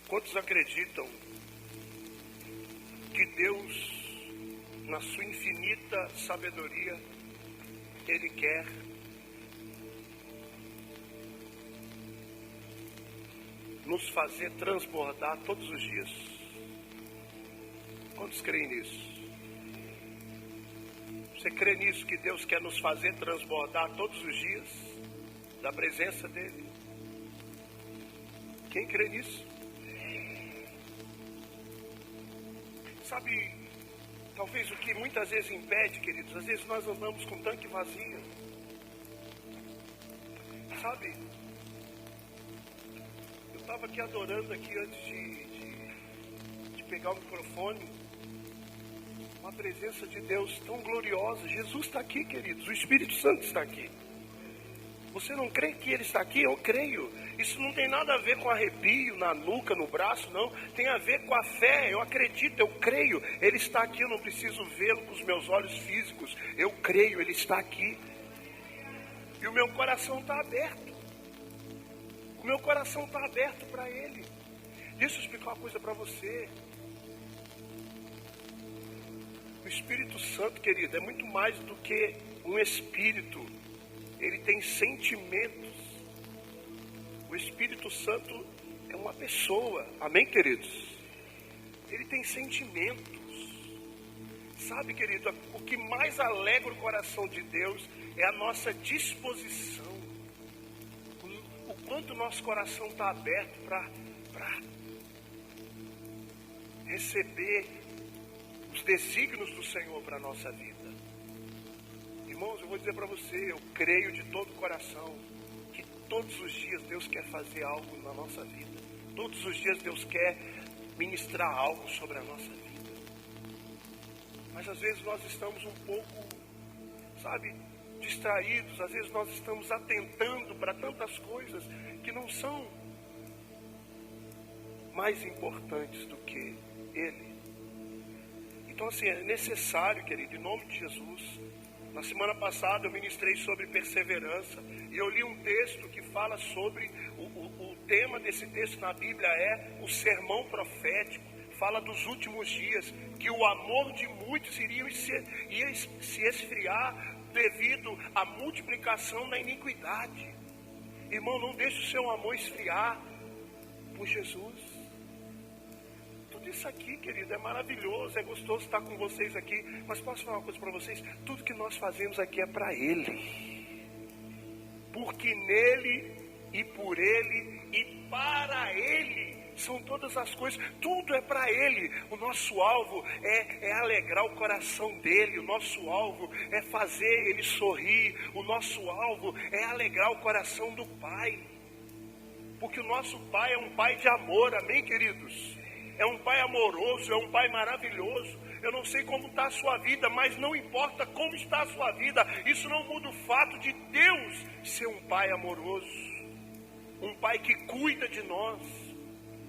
Quantos acreditam que Deus, na sua infinita sabedoria, Ele quer nos fazer transbordar todos os dias? Quantos creem nisso? Você crê nisso, que Deus quer nos fazer transbordar todos os dias da presença dEle? Quem crê nisso? Sabe, talvez o que muitas vezes impede, queridos, às vezes nós andamos com tanque vazio. Sabe, eu estava aqui adorando aqui antes de pegar o microfone. Uma presença de Deus tão gloriosa. Jesus está aqui, queridos. O Espírito Santo está aqui. Você não crê que Ele está aqui? Eu creio. Isso não tem nada a ver com arrepio na nuca, no braço, não. Tem a ver com a fé. Eu acredito, eu creio. Ele está aqui, eu não preciso vê-lo com os meus olhos físicos. Eu creio, Ele está aqui. E o meu coração está aberto. O meu coração está aberto para Ele. Deixa eu explicar uma coisa para você. O Espírito Santo, querido, é muito mais do que um espírito. Ele tem sentimentos. O Espírito Santo é uma pessoa. Amém, queridos? Ele tem sentimentos. Sabe, querido, o que mais alegra o coração de Deus é a nossa disposição. O quanto o nosso coração está aberto para receber os desígnios do Senhor para a nossa vida. Irmãos, eu vou dizer para você, eu creio de todo o coração que todos os dias Deus quer fazer algo na nossa vida. Todos os dias Deus quer ministrar algo sobre a nossa vida. Mas às vezes nós estamos um pouco, sabe, distraídos. Às vezes nós estamos atentando para tantas coisas que não são mais importantes do que Ele. Então assim, é necessário, querido, em nome de Jesus. Na semana passada eu ministrei sobre perseverança. E eu li um texto que fala sobre, o tema desse texto na Bíblia é o sermão profético. Fala dos últimos dias, que o amor de muitos ia se esfriar devido à multiplicação da iniquidade. Irmão, não deixe o seu amor esfriar por Jesus. Tudo isso aqui, querido, é maravilhoso, é gostoso estar com vocês aqui. Mas posso falar uma coisa para vocês? Tudo que nós fazemos aqui é para Ele. Porque nele e por Ele e para Ele são todas as coisas. Tudo é para Ele. O nosso alvo é alegrar o coração dEle. O nosso alvo é fazer Ele sorrir. O nosso alvo é alegrar o coração do Pai. Porque o nosso Pai é um Pai de amor, amém, queridos? É um Pai amoroso, é um Pai maravilhoso. Eu não sei como está a sua vida, mas não importa como está a sua vida. Isso não muda o fato de Deus ser um Pai amoroso. Um Pai que cuida de nós.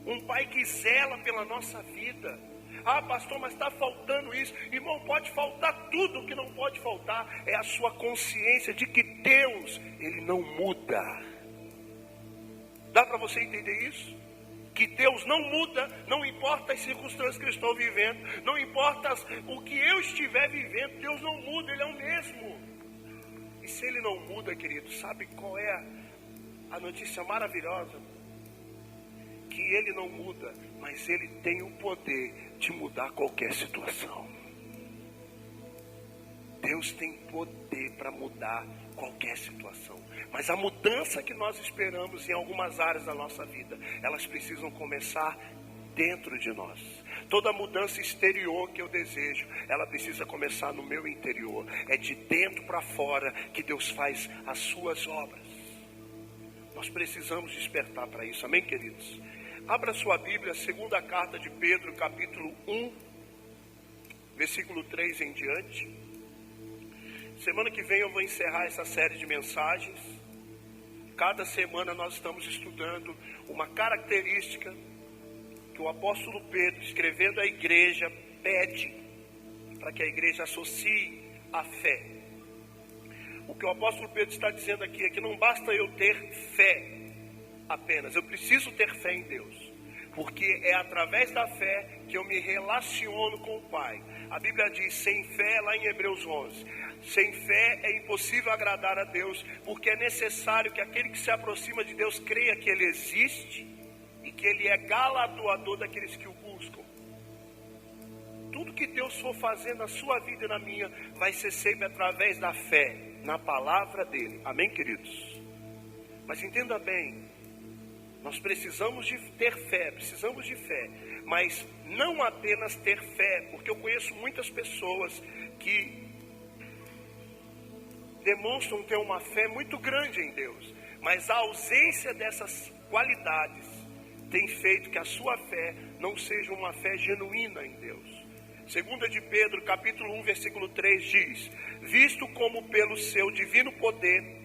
Um Pai que zela pela nossa vida. Ah, pastor, mas está faltando isso. Irmão, pode faltar tudo. O que não pode faltar é a sua consciência de que Deus, Ele não muda. Dá para você entender isso? Que Deus não muda, não importa as circunstâncias que eu estou vivendo, não importa o que eu estiver vivendo, Deus não muda, Ele é o mesmo. E se Ele não muda, querido, sabe qual é a notícia maravilhosa? Que Ele não muda, mas Ele tem o poder de mudar qualquer situação. Deus tem poder para mudar qualquer situação. Mas a mudança que nós esperamos em algumas áreas da nossa vida, elas precisam começar dentro de nós. Toda mudança exterior que eu desejo, ela precisa começar no meu interior. É de dentro para fora que Deus faz as suas obras. Nós precisamos despertar para isso, amém, queridos? Abra sua Bíblia, segunda carta de Pedro, capítulo 1, versículo 3 em diante. Semana que vem eu vou encerrar essa série de mensagens. Cada semana nós estamos estudando uma característica que o apóstolo Pedro, escrevendo à igreja, pede para que a igreja associe a fé. O que o apóstolo Pedro está dizendo aqui é que não basta eu ter fé apenas, eu preciso ter fé em Deus. porque é através da fé que eu me relaciono com o Pai. A Bíblia diz, sem fé, lá em Hebreus 11, sem fé é impossível agradar a Deus, porque é necessário que aquele que se aproxima de Deus creia que Ele existe e que Ele é galardoador daqueles que o buscam. Tudo que Deus for fazer na sua vida e na minha, vai ser sempre através da fé, na palavra dEle. Amém, queridos? Mas entenda bem, nós precisamos de ter fé, precisamos de fé, mas não apenas ter fé, porque eu conheço muitas pessoas que demonstram ter uma fé muito grande em Deus, mas a ausência dessas qualidades tem feito que a sua fé não seja uma fé genuína em Deus. 2 de Pedro, capítulo 1, versículo 3 diz, visto como pelo seu divino poder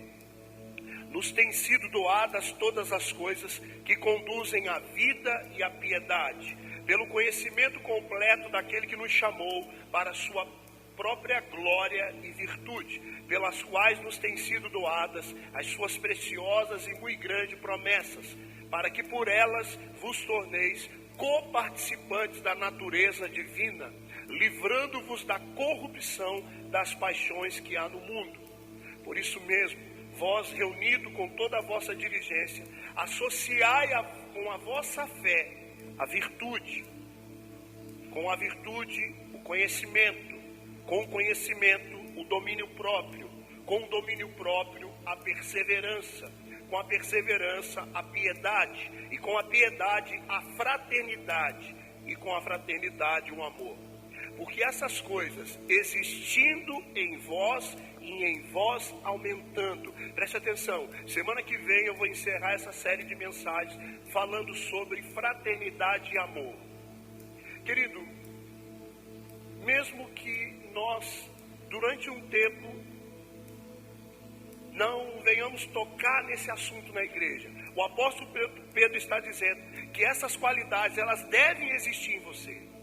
nos têm sido doadas todas as coisas que conduzem à vida e à piedade, pelo conhecimento completo daquele que nos chamou para a sua própria glória e virtude, pelas quais nos têm sido doadas as suas preciosas e muito grandes promessas, para que por elas vos torneis coparticipantes da natureza divina, livrando-vos da corrupção das paixões que há no mundo. Por isso mesmo, vós reunido com toda a vossa diligência, associai com a vossa fé a virtude, com a virtude o conhecimento, com o conhecimento o domínio próprio, com o domínio próprio a perseverança, com a perseverança a piedade, e com a piedade a fraternidade, e com a fraternidade o amor. Porque essas coisas, existindo em vós e em vós aumentando. Preste atenção, semana que vem eu vou encerrar essa série de mensagens falando sobre fraternidade e amor. Querido, mesmo que nós, durante um tempo, não venhamos tocar nesse assunto na igreja, o apóstolo Pedro está dizendo que essas qualidades, elas devem existir em você.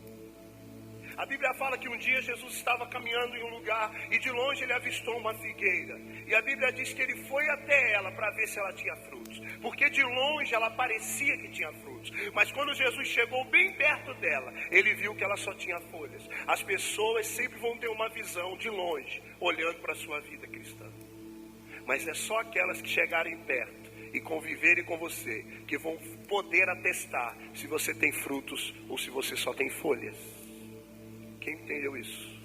A Bíblia fala que um dia Jesus estava caminhando em um lugar e de longe ele avistou uma figueira. E a Bíblia diz que ele foi até ela para ver se ela tinha frutos. Porque de longe ela parecia que tinha frutos. Mas quando Jesus chegou bem perto dela, ele viu que ela só tinha folhas. As pessoas sempre vão ter uma visão de longe, olhando para a sua vida cristã. Mas é só aquelas que chegarem perto e conviverem com você que vão poder atestar se você tem frutos ou se você só tem folhas. Quem entendeu isso?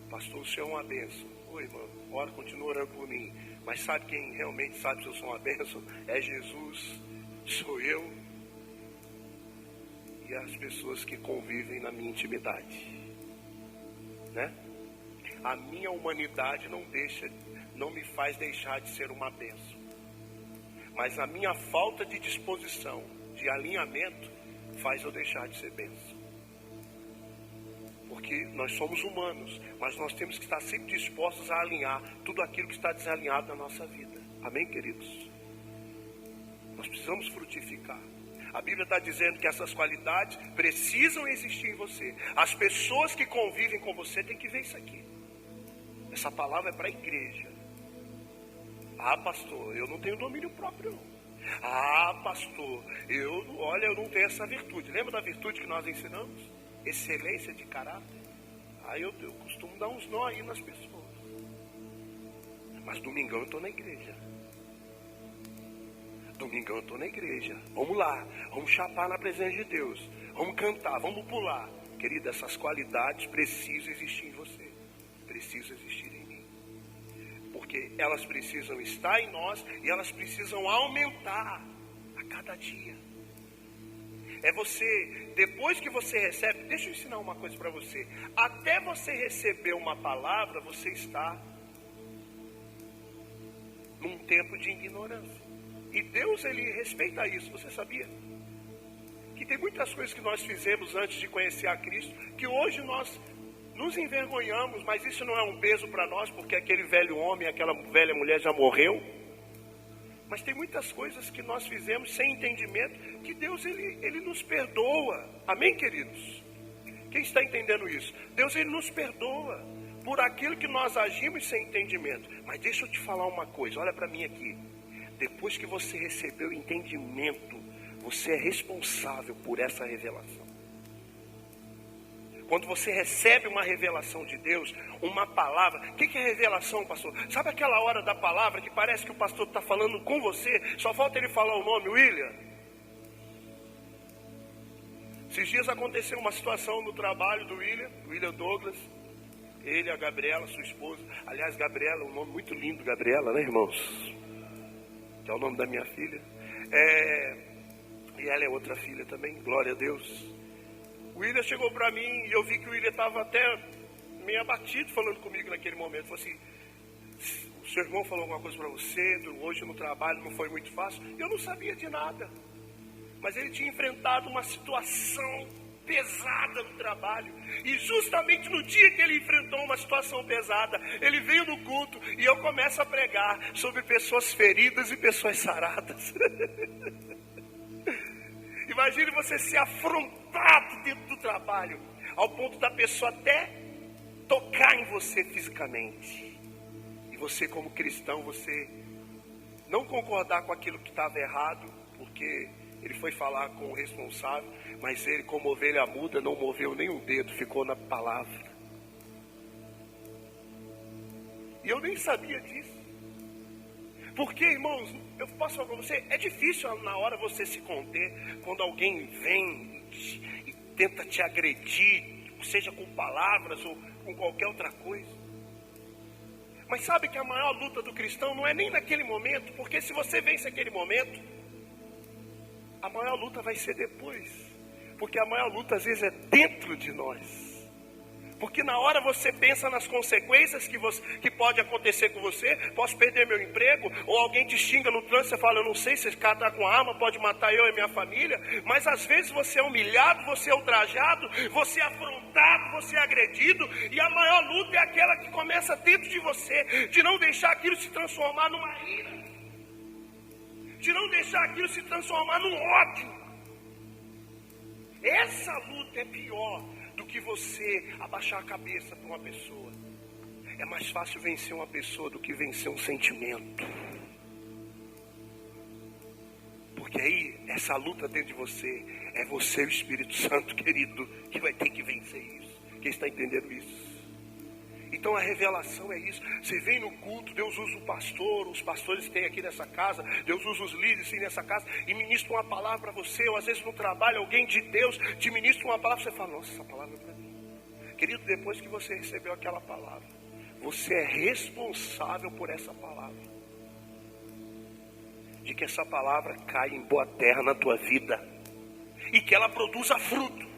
Pastor, o senhor é uma bênção. Oi, irmão, ora, continua orando por mim. Mas sabe quem realmente sabe se eu sou uma bênção? É Jesus, sou eu e as pessoas que convivem na minha intimidade, né? A minha humanidade não me faz deixar de ser uma bênção, mas a minha falta de disposição, de alinhamento, faz eu deixar de ser bênção. Porque nós somos humanos, mas nós temos que estar sempre dispostos a alinhar tudo aquilo que está desalinhado na nossa vida. Amém, queridos? Nós precisamos frutificar. A Bíblia está dizendo que essas qualidades precisam existir em você. As pessoas que convivem com você têm que ver isso aqui. Essa palavra é para a igreja. Ah, pastor, eu não tenho domínio próprio, não. Ah, pastor, eu não tenho essa virtude. Lembra da virtude que nós ensinamos? Excelência de caráter. Aí eu costumo dar uns nó aí nas pessoas. Mas domingão eu estou na igreja. Domingão eu estou na igreja. Vamos lá, vamos chapar na presença de Deus. Vamos cantar, vamos pular. Querida, essas qualidades precisam existir em você. Precisam existir em mim. Porque elas precisam estar em nós e elas precisam aumentar a cada dia. É você, depois que você recebe, deixa eu ensinar uma coisa para você. Até você receber uma palavra, você está num tempo de ignorância. E Deus, Ele respeita isso, você sabia? Que tem muitas coisas que nós fizemos antes de conhecer a Cristo, que hoje nós nos envergonhamos, mas isso não é um peso para nós, porque aquele velho homem, aquela velha mulher já morreu. Mas tem muitas coisas que nós fizemos sem entendimento, que Deus, Ele nos perdoa. Amém, queridos? Quem está entendendo isso? Deus, Ele nos perdoa por aquilo que nós agimos sem entendimento. Mas deixa eu te falar uma coisa, olha para mim aqui. Depois que você recebeu o entendimento Você é responsável por essa revelação. Quando você recebe uma revelação de Deus, uma palavra. O que é revelação, pastor? Sabe aquela hora da palavra que parece que o pastor está falando com você? Só falta ele falar o nome, William. Esses dias aconteceu uma situação no trabalho do William Douglas. Ele, a Gabriela, sua esposa. Aliás, Gabriela, um nome muito lindo, Gabriela, né, irmãos? Que é o nome da minha filha. E ela é outra filha também, glória a Deus. O William chegou para mim e eu vi que o William estava até meio abatido falando comigo naquele momento. Falou assim: o seu irmão falou alguma coisa para você, hoje no trabalho não foi muito fácil. Eu não sabia de nada, mas ele tinha enfrentado uma situação pesada no trabalho. E justamente no dia que ele enfrentou uma situação pesada, ele veio no culto e eu começo a pregar sobre pessoas feridas e pessoas saradas. Imagine você ser afrontado dentro do trabalho, ao ponto da pessoa até tocar em você fisicamente. E você, como cristão, você não concordar com aquilo que estava errado, porque ele foi falar com o responsável, mas ele, como ovelha muda, não moveu nem um dedo, ficou na palavra. E eu nem sabia disso. Porque, irmãos, eu posso falar para você, é difícil na hora você se conter quando alguém vem e tenta te agredir, seja com palavras ou com qualquer outra coisa. Mas sabe que a maior luta do cristão não é nem naquele momento, porque se você vence aquele momento, a maior luta vai ser depois. Porque a maior luta às vezes é dentro de nós. Porque na hora você pensa nas consequências que pode acontecer com você. Posso perder meu emprego, ou alguém te xinga no trânsito, você fala: eu não sei se esse cara está com arma, pode matar eu e minha família. Mas às vezes você é humilhado, você é ultrajado, você é afrontado, você é agredido. E a maior luta é aquela que começa dentro de você, de não deixar aquilo se transformar numa ira, de não deixar aquilo se transformar num ódio. Essa luta é pior do que você abaixar a cabeça para uma pessoa. É mais fácil vencer uma pessoa do que vencer um sentimento. Porque aí, essa luta dentro de você, é você e o Espírito Santo, querido, que vai ter que vencer isso. Quem está entendendo isso? Então a revelação é isso. Você vem no culto, Deus usa o pastor, os pastores que tem aqui nessa casa, Deus usa os líderes que tem nessa casa e ministra uma palavra para você. Ou às vezes no trabalho alguém de Deus te ministra uma palavra, você fala: nossa, essa palavra é para mim. Querido, depois que você recebeu aquela palavra, você é responsável por essa palavra, de que essa palavra caia em boa terra na tua vida e que ela produza fruto.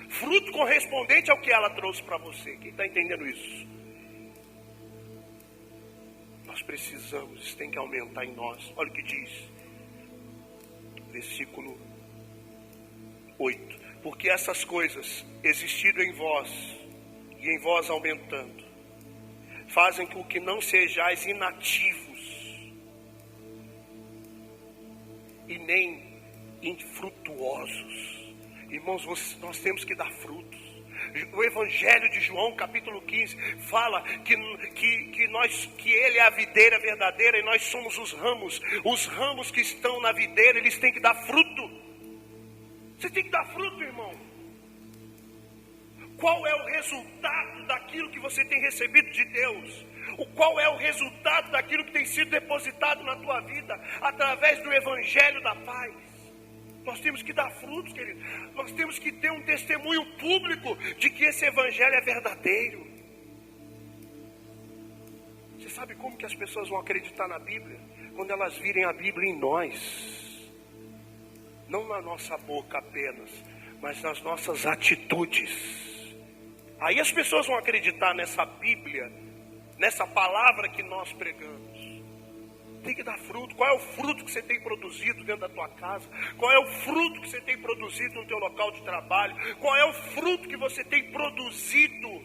Fruto correspondente ao que ela trouxe para você. Quem está entendendo isso? Nós precisamos, isso tem que aumentar em nós. Olha o que diz, versículo 8: porque essas coisas, existindo em vós e em vós aumentando, fazem com que não sejais inativos e nem infrutuosos. Irmãos, nós temos que dar frutos. O Evangelho de João, capítulo 15, fala que Ele é a videira verdadeira e nós somos os ramos. Os ramos que estão na videira, eles têm que dar fruto. Você tem que dar fruto, irmão. Qual é o resultado daquilo que você tem recebido de Deus? Qual é o resultado daquilo que tem sido depositado na tua vida através do Evangelho da paz? Nós temos que dar frutos, querido. Nós temos que ter um testemunho público de que esse evangelho é verdadeiro. Você sabe como que as pessoas vão acreditar na Bíblia? Quando elas virem a Bíblia em nós. Não na nossa boca apenas, mas nas nossas atitudes. Aí as pessoas vão acreditar nessa Bíblia, nessa palavra que nós pregamos. Tem que dar fruto. Qual é o fruto que você tem produzido dentro da tua casa? Qual é o fruto que você tem produzido no teu local de trabalho? Qual é o fruto que você tem produzido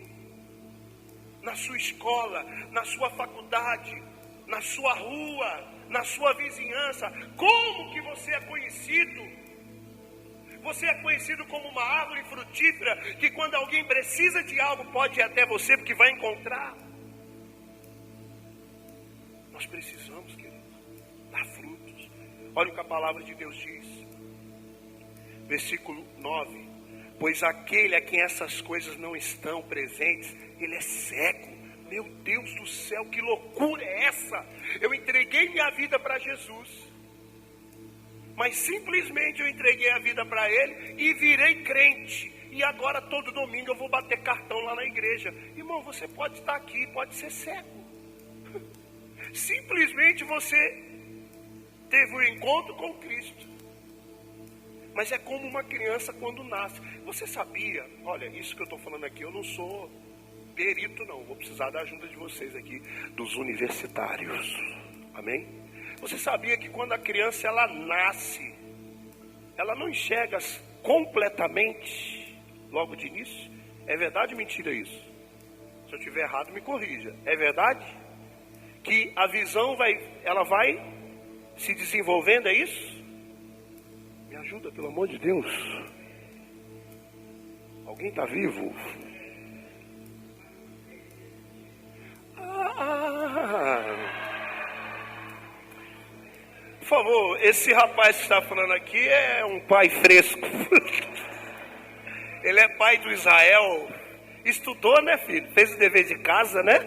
na sua escola, na sua faculdade, na sua rua, na sua vizinhança? Como que você é conhecido? Você é conhecido como uma árvore frutífera que quando alguém precisa de algo pode ir até você porque vai encontrar. Nós precisamos, querido, dar frutos. Olha o que a palavra de Deus diz. versículo 9. Pois aquele a quem essas coisas não estão presentes, ele é cego. Meu Deus do céu, que loucura é essa? Eu entreguei minha vida para Jesus, mas simplesmente eu entreguei a vida para Ele e virei crente. E agora todo domingo eu vou bater cartão lá na igreja. Irmão, você pode estar aqui, pode ser cego. Simplesmente você teve um encontro com Cristo. Mas é como uma criança quando nasce. Você sabia, olha, isso que eu estou falando aqui, eu não sou perito não, vou precisar da ajuda de vocês aqui, dos universitários. Amém? Você sabia que quando a criança ela nasce, ela não enxerga completamente logo de início? É verdade ou mentira isso? Se eu estiver errado, me corrija. É verdade? Que a visão ela vai se desenvolvendo, é isso? Me ajuda, pelo amor de Deus. Alguém está vivo? Por favor, esse rapaz que está falando aqui é um pai fresco. Ele é pai do Israel. Estudou, né, filho? Fez o dever de casa, né?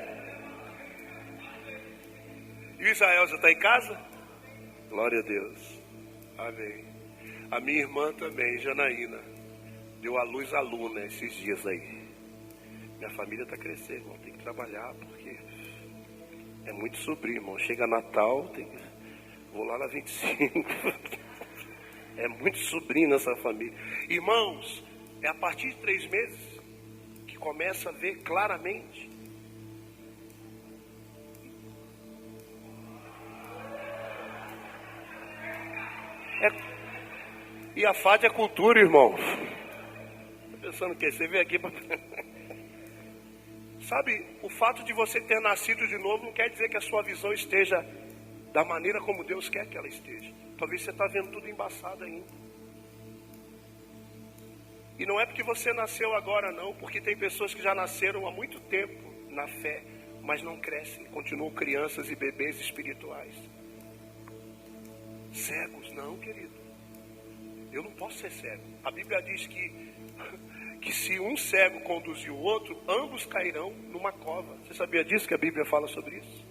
E o Israel já está em casa? Glória a Deus. Amém. A minha irmã também, Janaína, deu à luz a Luna esses dias aí. Minha família está crescendo, irmão. Tem que trabalhar porque é muito sobrinho, irmão. Chega Natal, vou lá na 25. É muito sobrinho nessa família. Irmãos, é a partir de 3 meses que começa a ver claramente. E a FAD é cultura, irmão. Tá pensando o quê? Você veio aqui para... Sabe, o fato de você ter nascido de novo não quer dizer que a sua visão esteja da maneira como Deus quer que ela esteja. Talvez você está vendo tudo embaçado ainda. E não é porque você nasceu agora não, porque tem pessoas que já nasceram há muito tempo na fé, mas não crescem, continuam crianças e bebês espirituais. Cegos não, querido. Eu não posso ser cego. A Bíblia diz que se um cego conduzir o outro, ambos cairão numa cova. Você sabia disso, que a Bíblia fala sobre isso?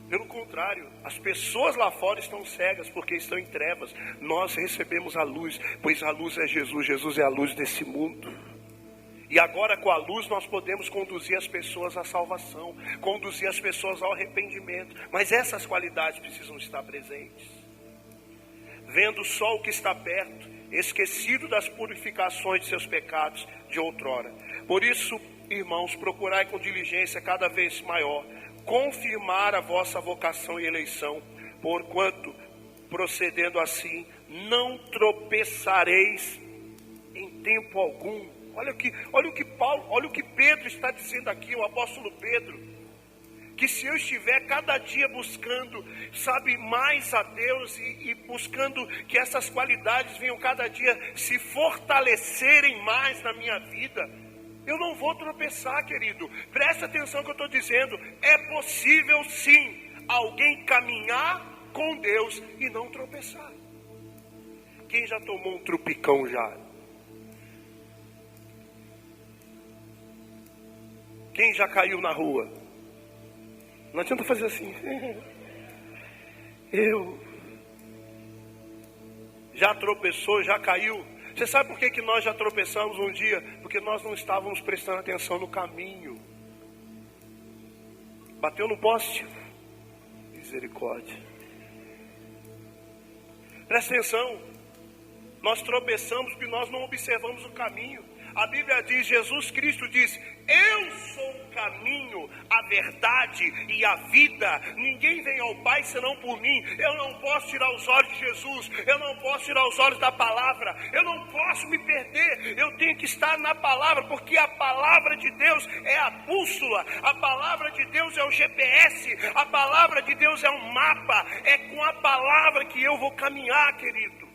Pelo contrário, as pessoas lá fora estão cegas porque estão em trevas. Nós recebemos a luz, pois a luz é Jesus. Jesus é a luz desse mundo. E agora com a luz nós podemos conduzir as pessoas à salvação, conduzir as pessoas ao arrependimento. Mas essas qualidades precisam estar presentes. Vendo só o que está perto, esquecido das purificações de seus pecados de outrora. Por isso, irmãos, procurai com diligência cada vez maior confirmar a vossa vocação e eleição, porquanto, procedendo assim, não tropeçareis em tempo algum. Olha o que Pedro está dizendo aqui, o apóstolo Pedro. Que se eu estiver cada dia buscando, sabe, mais a Deus e buscando que essas qualidades venham cada dia se fortalecerem mais na minha vida, eu não vou tropeçar, querido. Presta atenção no que eu estou dizendo. É possível sim alguém caminhar com Deus e não tropeçar. Quem já tomou um trupicão já? Quem já caiu na rua? Não adianta fazer assim. Eu. Já tropeçou, já caiu. Você sabe por que nós já tropeçamos um dia? Porque nós não estávamos prestando atenção no caminho. Bateu no poste. Misericórdia. Presta atenção. Nós tropeçamos porque nós não observamos o caminho. A Bíblia diz, Jesus Cristo diz: eu sou o caminho, a verdade e a vida. Ninguém vem ao Pai senão por mim. Eu não posso tirar os olhos de Jesus. Eu não posso tirar os olhos da palavra. Eu não posso me perder. Eu tenho que estar na palavra, porque a palavra de Deus é a bússola. A palavra de Deus é o GPS. A palavra de Deus é um mapa. É com a palavra que eu vou caminhar, querido.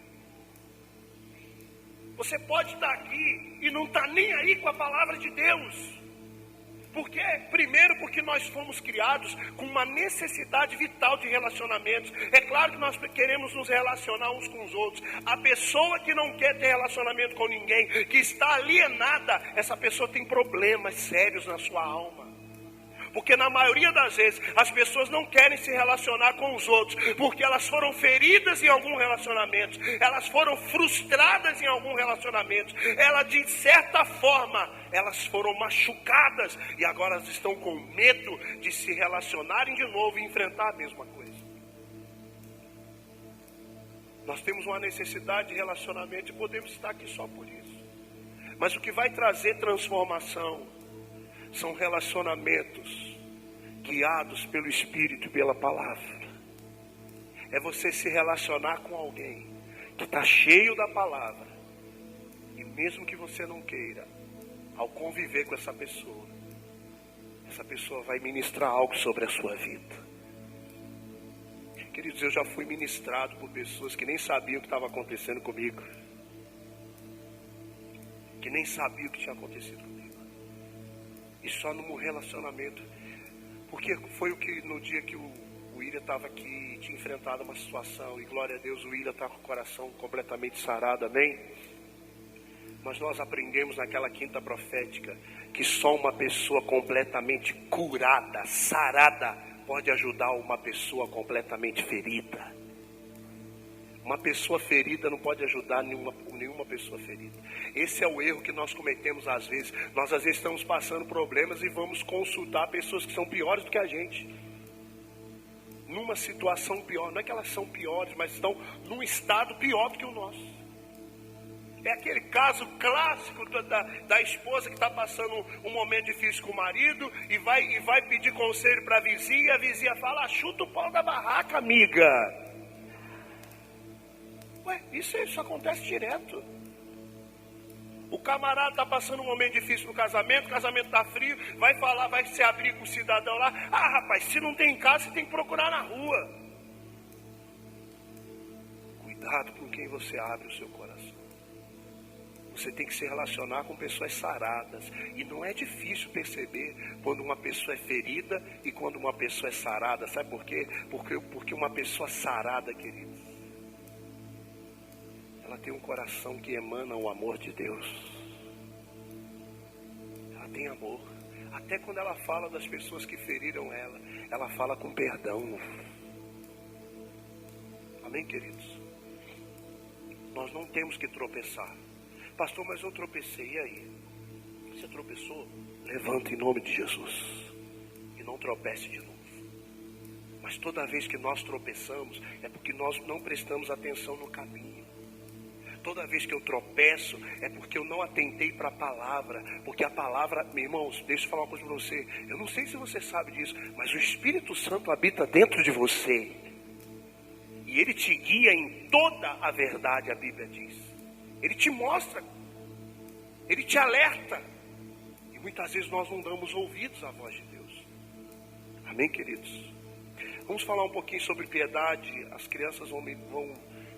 Você pode estar aqui e não está nem aí com a palavra de Deus. Porque, primeiro, porque nós fomos criados com uma necessidade vital de relacionamentos. É claro que nós queremos nos relacionar uns com os outros. A pessoa que não quer ter relacionamento com ninguém, que está alienada, essa pessoa tem problemas sérios na sua alma. Porque na maioria das vezes as pessoas não querem se relacionar com os outros, porque elas foram feridas em algum relacionamento, elas foram frustradas em algum relacionamento, elas de certa forma, elas foram machucadas e agora elas estão com medo de se relacionarem de novo e enfrentar a mesma coisa. Nós temos uma necessidade de relacionamento e podemos estar aqui só por isso. Mas o que vai trazer transformação são relacionamentos guiados pelo Espírito e pela palavra. É você se relacionar com alguém que está cheio da palavra. E mesmo que você não queira, ao conviver com essa pessoa vai ministrar algo sobre a sua vida. Queridos, eu já fui ministrado por pessoas que nem sabiam o que estava acontecendo comigo. Que nem sabiam o que tinha acontecido comigo. E só num relacionamento. Porque foi o que no dia que o William estava aqui, tinha enfrentado uma situação. E glória a Deus, o William está com o coração completamente sarado, amém? Mas nós aprendemos naquela quinta profética que só uma pessoa completamente curada, sarada, pode ajudar uma pessoa completamente ferida. Uma pessoa ferida não pode ajudar nenhuma pessoa ferida. Esse é o erro que nós cometemos às vezes. Nós às vezes estamos passando problemas e vamos consultar pessoas que são piores do que a gente. Numa situação pior. Não é que elas são piores, mas estão num estado pior do que o nosso. É aquele caso clássico da esposa que está passando um momento difícil com o marido e vai pedir conselho para a vizinha. E a vizinha fala: chuta o pau da barraca, amiga. Ué, isso acontece direto. O camarada está passando um momento difícil no casamento, o casamento está frio, vai se abrir com o cidadão lá. Ah, rapaz, se não tem em casa, você tem que procurar na rua. Cuidado com quem você abre o seu coração. Você tem que se relacionar com pessoas saradas. E não é difícil perceber quando uma pessoa é ferida e quando uma pessoa é sarada. Sabe por quê? Porque uma pessoa sarada, queridos, ela tem um coração que emana o amor de Deus. Ela tem amor. Até quando ela fala das pessoas que feriram ela fala com perdão. Amém, queridos? Nós não temos que tropeçar. Pastor, mas eu tropecei, e aí? Você tropeçou? Levanta em nome de Jesus. E não tropece de novo. Mas toda vez que nós tropeçamos, é porque nós não prestamos atenção no caminho. Toda vez que eu tropeço, é porque eu não atentei para a palavra. Porque a palavra, meus irmãos, deixa eu falar uma coisa para você. Eu não sei se você sabe disso, mas o Espírito Santo habita dentro de você. E ele te guia em toda a verdade, a Bíblia diz. Ele te mostra, ele te alerta. E muitas vezes nós não damos ouvidos à voz de Deus. Amém, queridos? Vamos falar um pouquinho sobre piedade. As crianças vão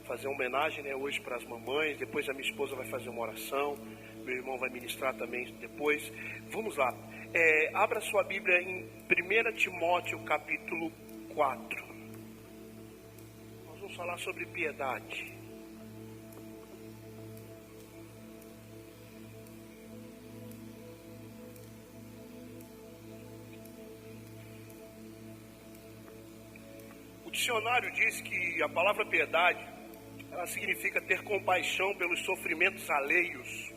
fazer uma homenagem, né, hoje para as mamães. Depois a minha esposa vai fazer uma oração. Meu irmão vai ministrar também depois. Vamos lá. Abra sua Bíblia em 1 Timóteo capítulo 4. Nós vamos falar sobre piedade. O dicionário diz que a palavra piedade, ela significa ter compaixão pelos sofrimentos alheios,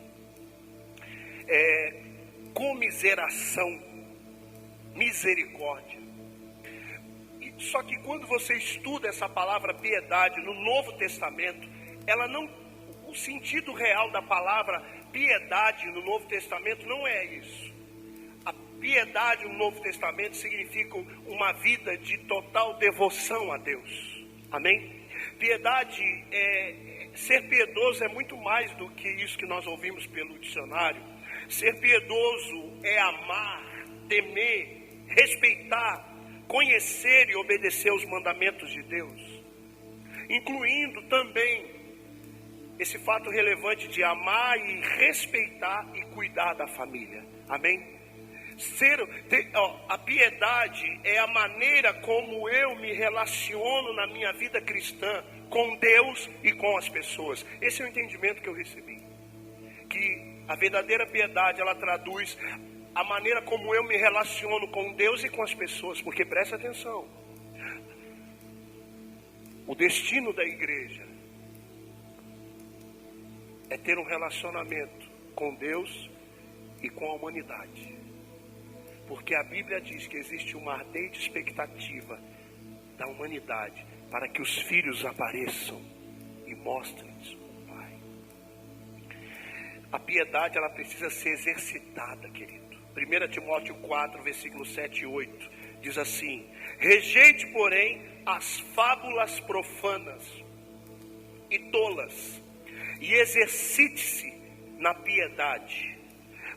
comiseração, misericórdia. Só que quando você estuda essa palavra piedade no Novo Testamento, o sentido real da palavra piedade no Novo Testamento não é isso. A piedade no Novo Testamento significa uma vida de total devoção a Deus. Amém? Piedade, ser piedoso é muito mais do que isso que nós ouvimos pelo dicionário. Ser piedoso é amar, temer, respeitar, conhecer e obedecer os mandamentos de Deus. Incluindo também esse fato relevante de amar e respeitar e cuidar da família. Amém? A piedade é a maneira como eu me relaciono na minha vida cristã com Deus e com as pessoas. Esse é o entendimento que eu recebi. Que a verdadeira piedade, ela traduz a maneira como eu me relaciono com Deus e com as pessoas. Porque presta atenção, o destino da igreja é ter um relacionamento com Deus e com a humanidade. Porque a Bíblia diz que existe uma ardente expectativa da humanidade para que os filhos apareçam e mostrem-lhes o Pai. A piedade, ela precisa ser exercitada, querido. 1 Timóteo 4, versículos 7 e 8, diz assim: rejeite, porém, as fábulas profanas e tolas, e exercite-se na piedade.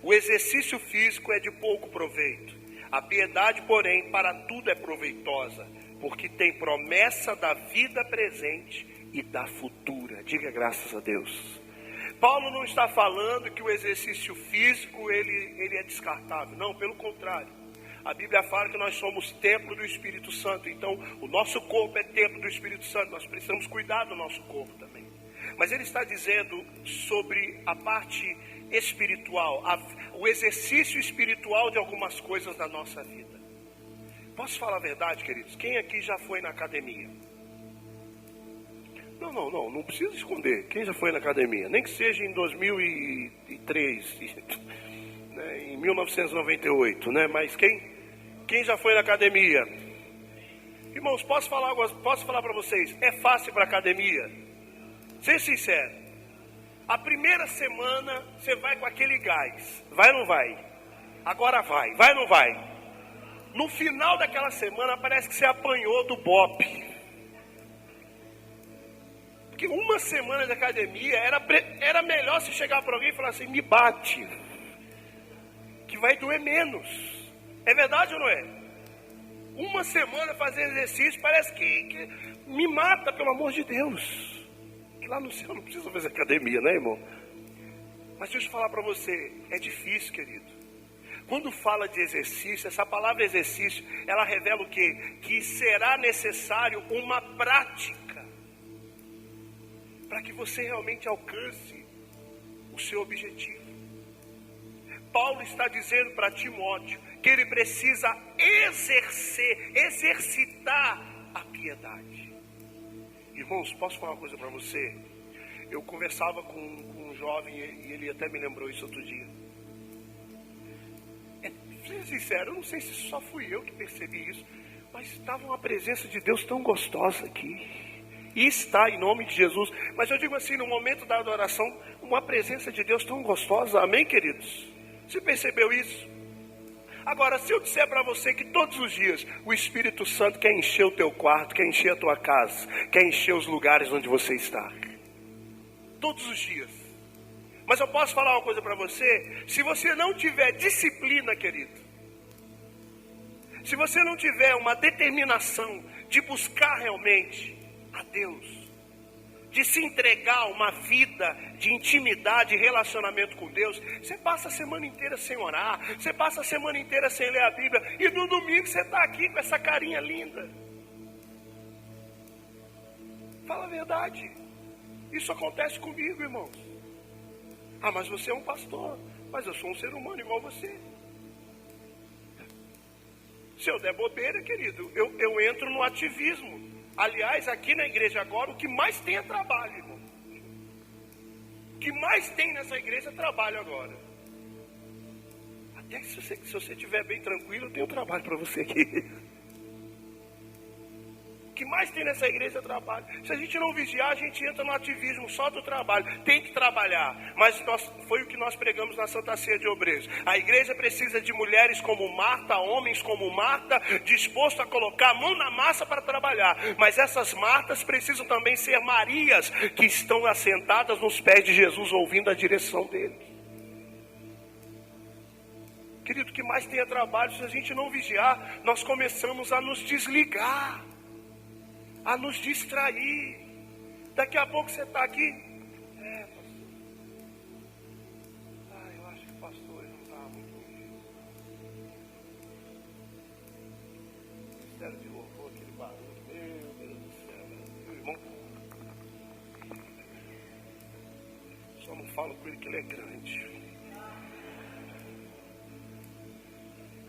O exercício físico é de pouco proveito. A piedade, porém, para tudo é proveitosa, porque tem promessa da vida presente e da futura. Diga graças a Deus. Paulo não está falando que o exercício físico ele é descartável. Não, pelo contrário. A Bíblia fala que nós somos templo do Espírito Santo. Então, o nosso corpo é templo do Espírito Santo. Nós precisamos cuidar do nosso corpo também. Mas ele está dizendo sobre a parte espiritual, o exercício espiritual de algumas coisas da nossa vida. Posso falar a verdade, queridos? Quem aqui já foi na academia? Não precisa esconder. Quem já foi na academia? Nem que seja em 2003, né, em 1998, né? Mas quem já foi na academia? Irmãos, posso falar para vocês, é fácil para a academia? Ser sincero. A primeira semana você vai com aquele gás. Vai ou não vai? Agora vai. Vai ou não vai? No final daquela semana parece que você apanhou do bope. Porque uma semana de academia era melhor você chegar para alguém e falar assim: me bate, que vai doer menos. É verdade ou não é? Uma semana fazendo exercício parece que me mata, pelo amor de Deus. Que lá no céu não precisa fazer academia, né, irmão? Mas deixa eu falar para você, é difícil, querido. Quando fala de exercício, essa palavra exercício, ela revela o quê? Que será necessário uma prática para que você realmente alcance o seu objetivo. Paulo está dizendo para Timóteo que ele precisa exercitar a piedade. Irmãos, posso falar uma coisa para você? Eu conversava com um jovem e ele até me lembrou isso outro dia. Pra ser sincero, eu não sei se só fui eu que percebi isso, mas estava uma presença de Deus tão gostosa aqui. E está, em nome de Jesus. Mas eu digo assim, no momento da adoração, uma presença de Deus tão gostosa. Amém, queridos? Você percebeu isso? Agora, se eu disser para você que todos os dias o Espírito Santo quer encher o teu quarto, quer encher a tua casa, quer encher os lugares onde você está. Todos os dias. Mas eu posso falar uma coisa para você? Se você não tiver disciplina, querido, se você não tiver uma determinação de buscar realmente a Deus, de se entregar a uma vida de intimidade e relacionamento com Deus, você passa a semana inteira sem orar, você passa a semana inteira sem ler a Bíblia, e no domingo você está aqui com essa carinha linda. Fala a verdade. Isso acontece comigo, irmãos. Ah, mas você é um pastor. Mas eu sou um ser humano igual você. Se eu der bobeira, querido, eu entro no ativismo. Aliás, aqui na igreja agora, o que mais tem é trabalho, irmão. O que mais tem nessa igreja é trabalho agora. Até que se você estiver bem tranquilo, eu tenho trabalho para você aqui. O que mais tem nessa igreja é trabalho. Se a gente não vigiar, a gente entra no ativismo só do trabalho. Tem que trabalhar. Mas foi o que nós pregamos na Santa Ceia de Obreiros. A igreja precisa de mulheres como Marta, homens como Marta, dispostos a colocar a mão na massa para trabalhar. Mas essas Martas precisam também ser Marias, que estão assentadas nos pés de Jesus, ouvindo a direção dele. Querido, o que mais tem é trabalho. Se a gente não vigiar, nós começamos a nos desligar, a nos distrair. Daqui a pouco você está aqui. Eu acho que o pastor não está muito. ministério de louvor, aquele barulho, meu Deus do céu, meu irmão. Só não falo com ele que ele é grande.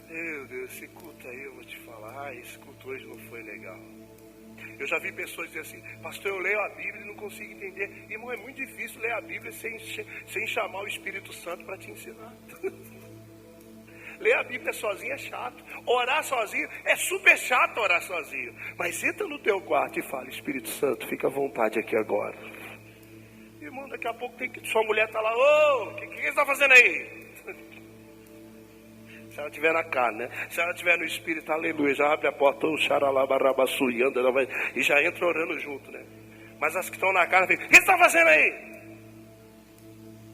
Meu Deus, esse culto aí, eu vou te falar, esse culto hoje não foi legal. Eu já vi pessoas dizer assim, pastor, eu leio a Bíblia e não consigo entender. Irmão, é muito difícil ler a Bíblia sem chamar o Espírito Santo para te ensinar. Ler a Bíblia sozinho é chato. Orar sozinho é super chato orar sozinho. Mas entra no teu quarto e fala, Espírito Santo, fica à vontade aqui agora. Irmão, daqui a pouco tem que sua mulher tá lá, ô, o que você está fazendo aí? Se ela estiver na carne, né? Se ela estiver no espírito, aleluia, já abre a porta, o xaralabarabasui, anda, ela vai, e já entra orando junto, né? Mas as que estão na carne, o que você está fazendo aí?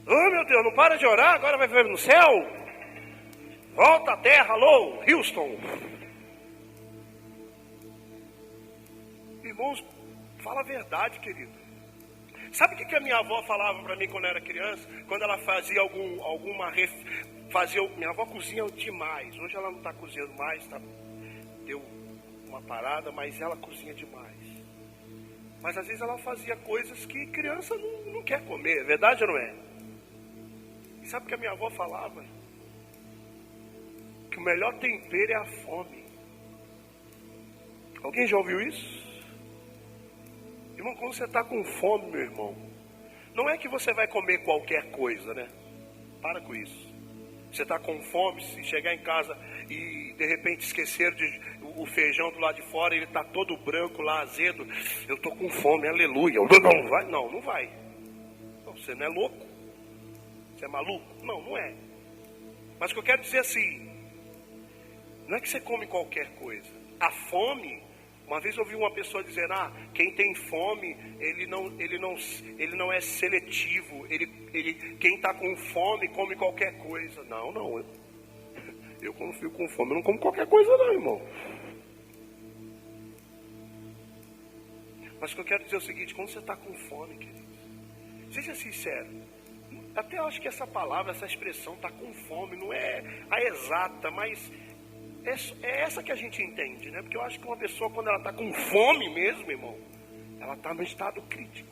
Oh, meu Deus, não para de orar, agora vai viver no céu? Volta à terra, alô, Houston. Irmãos, fala a verdade, querido. Sabe o que a minha avó falava para mim quando eu era criança? Quando ela fazia minha avó cozinha demais. Hoje ela não está cozinhando mais, deu uma parada, mas ela cozinha demais. Mas às vezes ela fazia coisas que criança não quer comer, é verdade ou não é? E sabe o que a minha avó falava? Que o melhor tempero é a fome. Alguém já ouviu isso? Irmão, quando você está com fome, meu irmão, não é que você vai comer qualquer coisa, né? Para com isso. Você está com fome, se chegar em casa e de repente esquecer o feijão do lado de fora, ele está todo branco lá, azedo. Eu estou com fome, aleluia. Não vai? Não vai. Não, você não é louco? Você é maluco? Não é. Mas o que eu quero dizer assim, não é que você come qualquer coisa. A fome, uma vez eu ouvi uma pessoa dizer, quem tem fome, ele não é seletivo, quem está com fome come qualquer coisa. Não, eu quando fico com fome, eu não como qualquer coisa não, irmão. Mas o que eu quero dizer é o seguinte, quando você está com fome, querido, seja sincero, até eu acho que essa palavra, essa expressão, está com fome, não é a exata, mas é essa que a gente entende, né? Porque eu acho que uma pessoa, quando ela está com fome mesmo, irmão, ela está no estado crítico.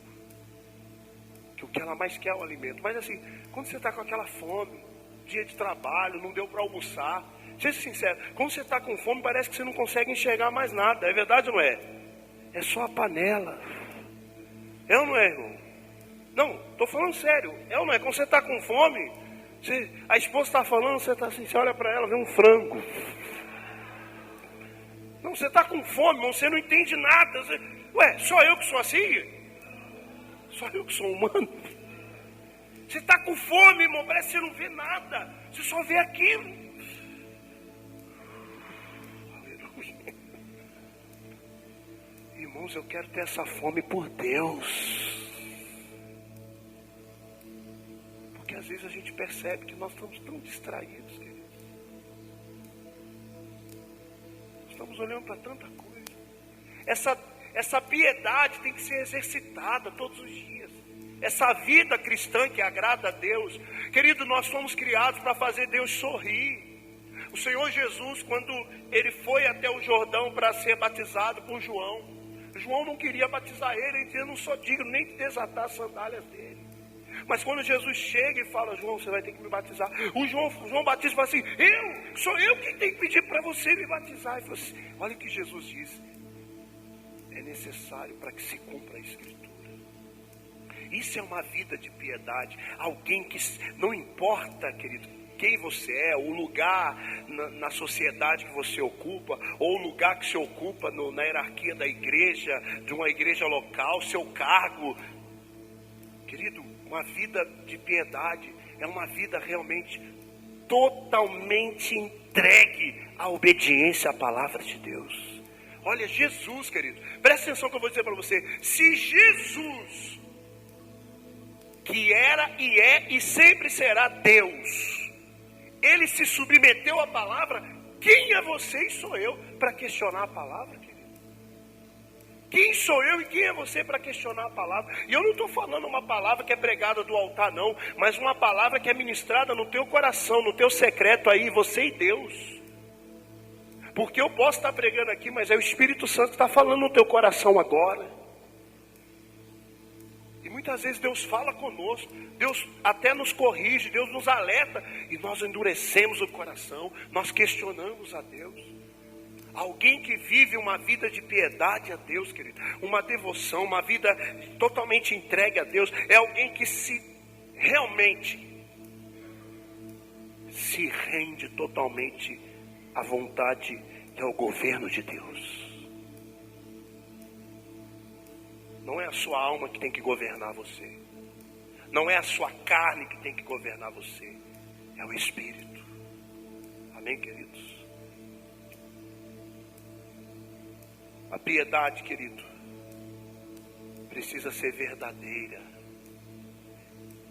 Que o que ela mais quer é o alimento. Mas assim, quando você está com aquela fome, dia de trabalho, não deu para almoçar, seja sincero, quando você está com fome, parece que você não consegue enxergar mais nada. É verdade ou não é? É só a panela. É ou não é, irmão? Não, estou falando sério. É ou não é? Quando você está com fome, a esposa está falando, você está assim, você olha para ela, vê um frango. Não, você está com fome, você não entende nada. Só eu que sou assim? Só eu que sou humano? Você está com fome, irmão, parece que você não vê nada. Você só vê aquilo. Aleluia. Irmãos, eu quero ter essa fome por Deus. Porque às vezes a gente percebe que nós estamos tão distraídos, queridos. Estamos olhando para tanta coisa. Essa piedade tem que ser exercitada todos os dias. Essa vida cristã que agrada a Deus. Querido, nós fomos criados para fazer Deus sorrir. O Senhor Jesus, quando ele foi até o Jordão para ser batizado por João, João não queria batizar ele dizia, eu não sou digno nem de desatar as sandálias dele. Mas quando Jesus chega e fala, João, você vai ter que me batizar. O João Batista fala assim, sou eu que tenho que pedir para você me batizar. Ele falou assim, olha o que Jesus disse. É necessário para que se cumpra a Escritura. Isso é uma vida de piedade. Alguém que, não importa, querido, quem você é, o lugar na sociedade que você ocupa, ou o lugar que você ocupa na hierarquia da igreja, de uma igreja local, seu cargo. Querido, uma vida de piedade é uma vida realmente totalmente entregue à obediência à palavra de Deus. Olha, Jesus, querido, presta atenção que eu vou dizer para você. Se Jesus, que era e é e sempre será Deus, ele se submeteu à palavra, quem é você e sou eu para questionar a palavra, querido? Quem sou eu e quem é você para questionar a palavra? E eu não estou falando uma palavra que é pregada do altar não, mas uma palavra que é ministrada no teu coração, no teu secreto aí, você e Deus. Porque eu posso estar pregando aqui, mas é o Espírito Santo que está falando no teu coração agora. E muitas vezes Deus fala conosco, Deus até nos corrige, Deus nos alerta, e nós endurecemos o coração, nós questionamos a Deus. Alguém que vive uma vida de piedade a Deus, querido, uma devoção, uma vida totalmente entregue a Deus, é alguém que realmente se rende totalmente à vontade e ao governo de Deus. Não é a sua alma que tem que governar você. Não é a sua carne que tem que governar você. É o Espírito. Amém, queridos? A piedade, querido, precisa ser verdadeira.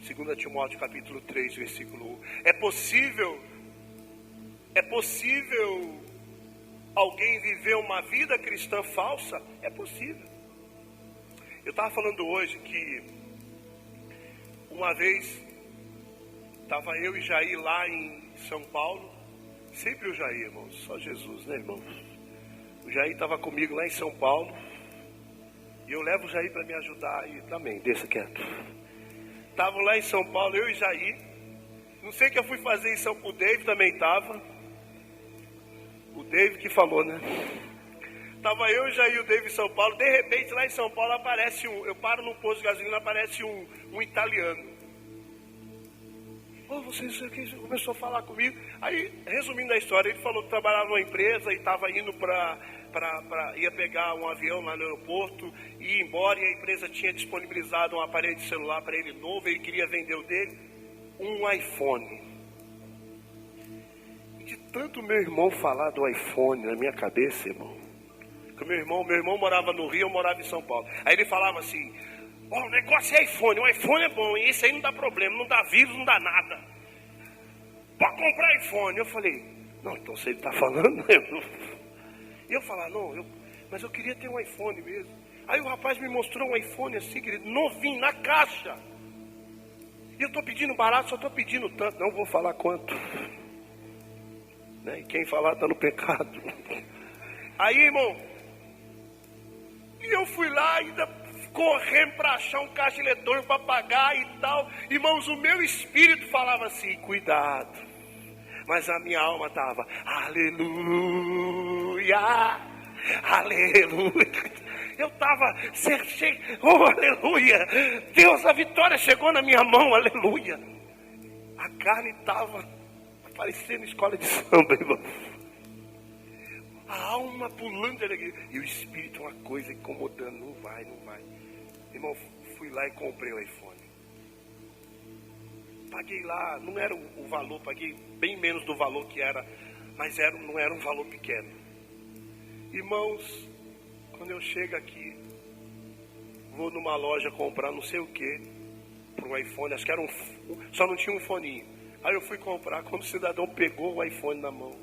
2 Timóteo capítulo 3, versículo 1. É possível alguém viver uma vida cristã falsa? É possível. Eu estava falando hoje que uma vez estava eu e Jair lá em São Paulo. Sempre o Jair, irmãos, só Jesus, né, irmãos? O Jair estava comigo lá em São Paulo. E eu levo o Jair para me ajudar. E também, deixa quieto. Estavam lá em São Paulo, eu e Jair. Não sei o que eu fui fazer em São Paulo. O David também estava. O David que falou, né? Estava eu, Jair e o David em São Paulo. De repente, lá em São Paulo aparece eu paro num posto de gasolina, aparece um italiano. Vocês começou a falar comigo. Aí, resumindo a história, ele falou que trabalhava numa empresa e estava indo ia pegar um avião lá no aeroporto e ir embora, e a empresa tinha disponibilizado um aparelho de celular para ele novo, ele queria vender o dele, um iPhone. E de tanto meu irmão falar do iPhone na minha cabeça, irmão, que meu irmão morava no Rio, eu morava em São Paulo. Aí ele falava assim: o negócio é iPhone, o iPhone é bom, e esse aí não dá problema, não dá vírus, não dá nada. Pode comprar iPhone. Eu falei: não, então se ele está falando, eu falar, mas eu queria ter um iPhone mesmo. Aí o rapaz me mostrou um iPhone assim, querido, novinho, na caixa. E eu estou pedindo barato, só estou pedindo tanto, não vou falar quanto. Né? E quem falar está no pecado. Aí, irmão, e eu fui lá ainda correndo para achar um caixa eletrônico para pagar e tal. Irmãos, o meu espírito falava assim: cuidado. Mas a minha alma estava: aleluia, aleluia. Eu estava, aleluia. Deus, a vitória chegou na minha mão, aleluia. A carne estava parecendo escola de samba, irmão. A alma pulando, e o espírito, uma coisa incomodando, não vai. Irmão, fui lá e comprei o iPhone. Paguei lá, não era o valor, paguei bem menos do valor que era, mas não era um valor pequeno. Irmãos, quando eu chego aqui, vou numa loja comprar não sei o que, para um iPhone, acho que era só não tinha um foninho. Aí eu fui comprar, quando o cidadão pegou o iPhone na mão,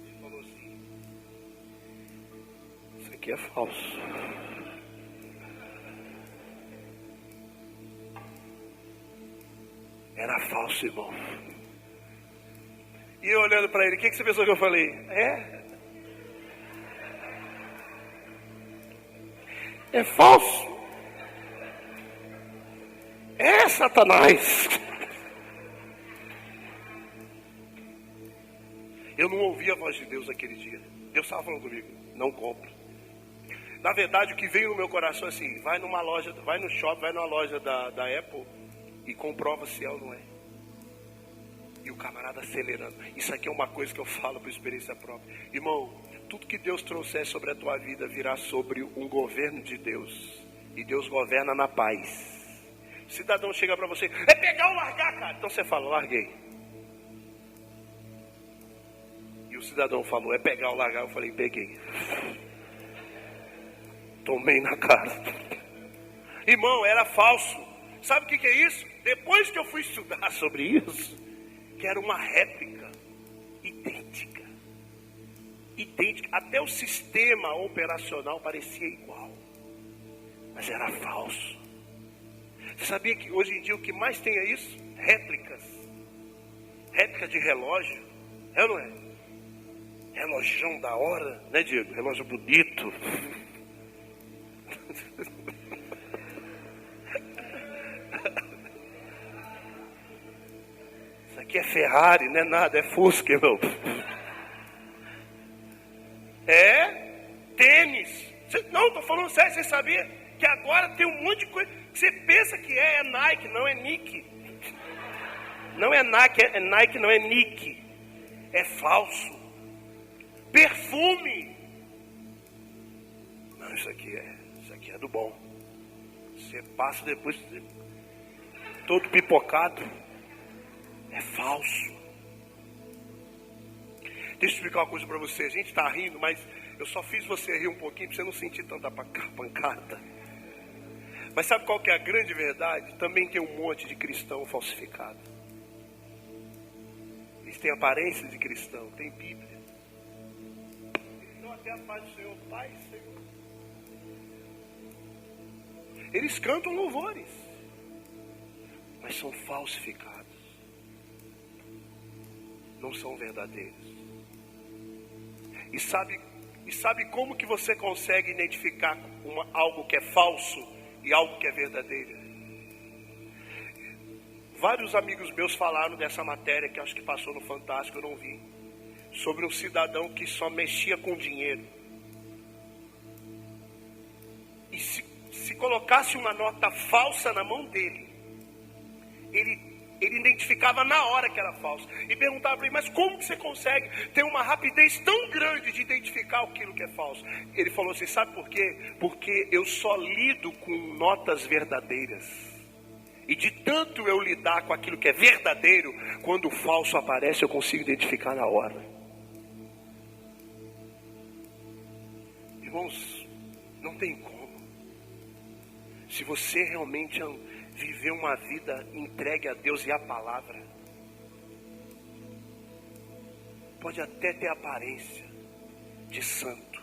ele falou assim: isso aqui é falso. Era falso, irmão. E eu olhando para ele, o que você pensou que eu falei? É falso. É Satanás. Eu não ouvi a voz de Deus aquele dia. Deus estava falando comigo: não compre. Na verdade, o que veio no meu coração é assim: vai numa loja, vai no shopping, vai numa loja da Apple e comprova se é ou não é. E o camarada acelerando. Isso aqui é uma coisa que eu falo por experiência própria. Irmão, tudo que Deus trouxer sobre a tua vida virá sobre um governo de Deus. E Deus governa na paz. O cidadão chega para você: é pegar ou largar, cara? Então você fala: larguei. E o cidadão falou: é pegar ou largar? Eu falei: peguei. Tomei na cara. Irmão, era falso. Sabe o que é isso? Depois que eu fui estudar sobre isso, que era uma réplica idêntica. Até o sistema operacional parecia igual, mas era falso. Você sabia que hoje em dia o que mais tem é isso? Réplica de relógio. É ou não é? relógio da hora, né, Diego? Relógio bonito. Isso aqui é Ferrari, não é nada, é Fusca, irmão. É tênis. Não, estou falando sério, você sabia que agora tem um monte de coisa que você pensa que é Nike, não é Nike. Não é Nike, não é Nike. É falso. Perfume. Não, isso aqui é do bom. Você passa depois todo pipocado. É falso. Deixa eu explicar uma coisa para você. A gente está rindo, mas eu só fiz você rir um pouquinho para você não sentir tanta pancada. Mas sabe qual que é a grande verdade? Também tem um monte de cristão falsificado. Eles têm aparência de cristão, tem Bíblia. Eles dão até a paz do Senhor, Pai, Senhor. Eles cantam louvores, mas são falsificados. Não são verdadeiros. E sabe como que você consegue identificar algo que é falso e algo que é verdadeiro? Vários amigos meus falaram dessa matéria que acho que passou no Fantástico, eu não vi. Sobre um cidadão que só mexia com dinheiro. E se colocasse uma nota falsa na mão dele, ele identificava na hora que era falso. E perguntava para ele, mas como que você consegue ter uma rapidez tão grande de identificar aquilo que é falso? Ele falou assim, sabe por quê? Porque eu só lido com notas verdadeiras. E de tanto eu lidar com aquilo que é verdadeiro, quando o falso aparece, eu consigo identificar na hora. Irmãos, não tem como. Se você realmente viver uma vida entregue a Deus e à palavra, pode até ter aparência de santo.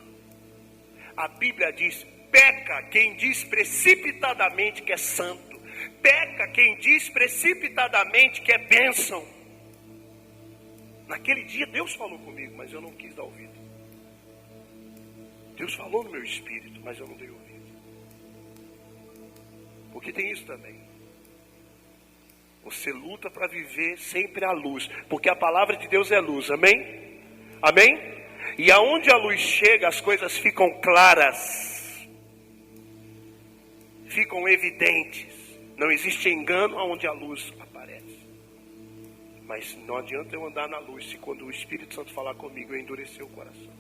A Bíblia diz, peca quem diz precipitadamente que é santo. Peca quem diz precipitadamente que é bênção. Naquele dia Deus falou comigo, mas eu não quis dar ouvido. Deus falou no meu espírito, mas eu não dei ouvido. Porque tem isso também. Você luta para viver sempre à luz, porque a palavra de Deus é luz, amém? Amém? E aonde a luz chega, as coisas ficam claras, ficam evidentes. Não existe engano aonde a luz aparece. Mas não adianta eu andar na luz se quando o Espírito Santo falar comigo eu endurecer o coração.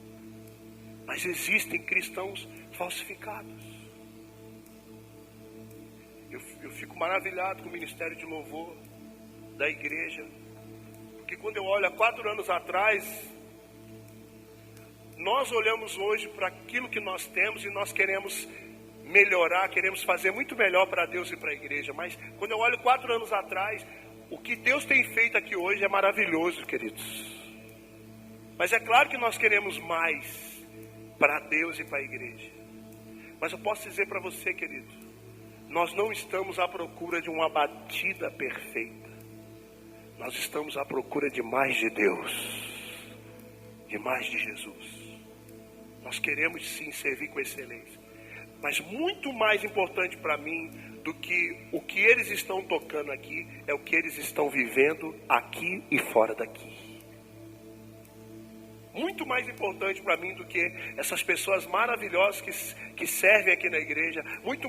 Mas existem cristãos falsificados. Eu fico maravilhado com o ministério de louvor da igreja. Porque quando eu olho há 4 anos atrás, nós olhamos hoje para aquilo que nós temos e nós queremos melhorar, queremos fazer muito melhor para Deus e para a igreja. Mas quando eu olho 4 anos atrás, o que Deus tem feito aqui hoje é maravilhoso, queridos. Mas é claro que nós queremos mais para Deus e para a igreja. Mas eu posso dizer para você, querido, nós não estamos à procura de uma batida perfeita. Nós estamos à procura de mais de Deus, de mais de Jesus. Nós queremos sim servir com excelência. Mas muito mais importante para mim do que o que eles estão tocando aqui, é o que eles estão vivendo aqui e fora daqui. Muito mais importante para mim do que essas pessoas maravilhosas que servem aqui na igreja. Muito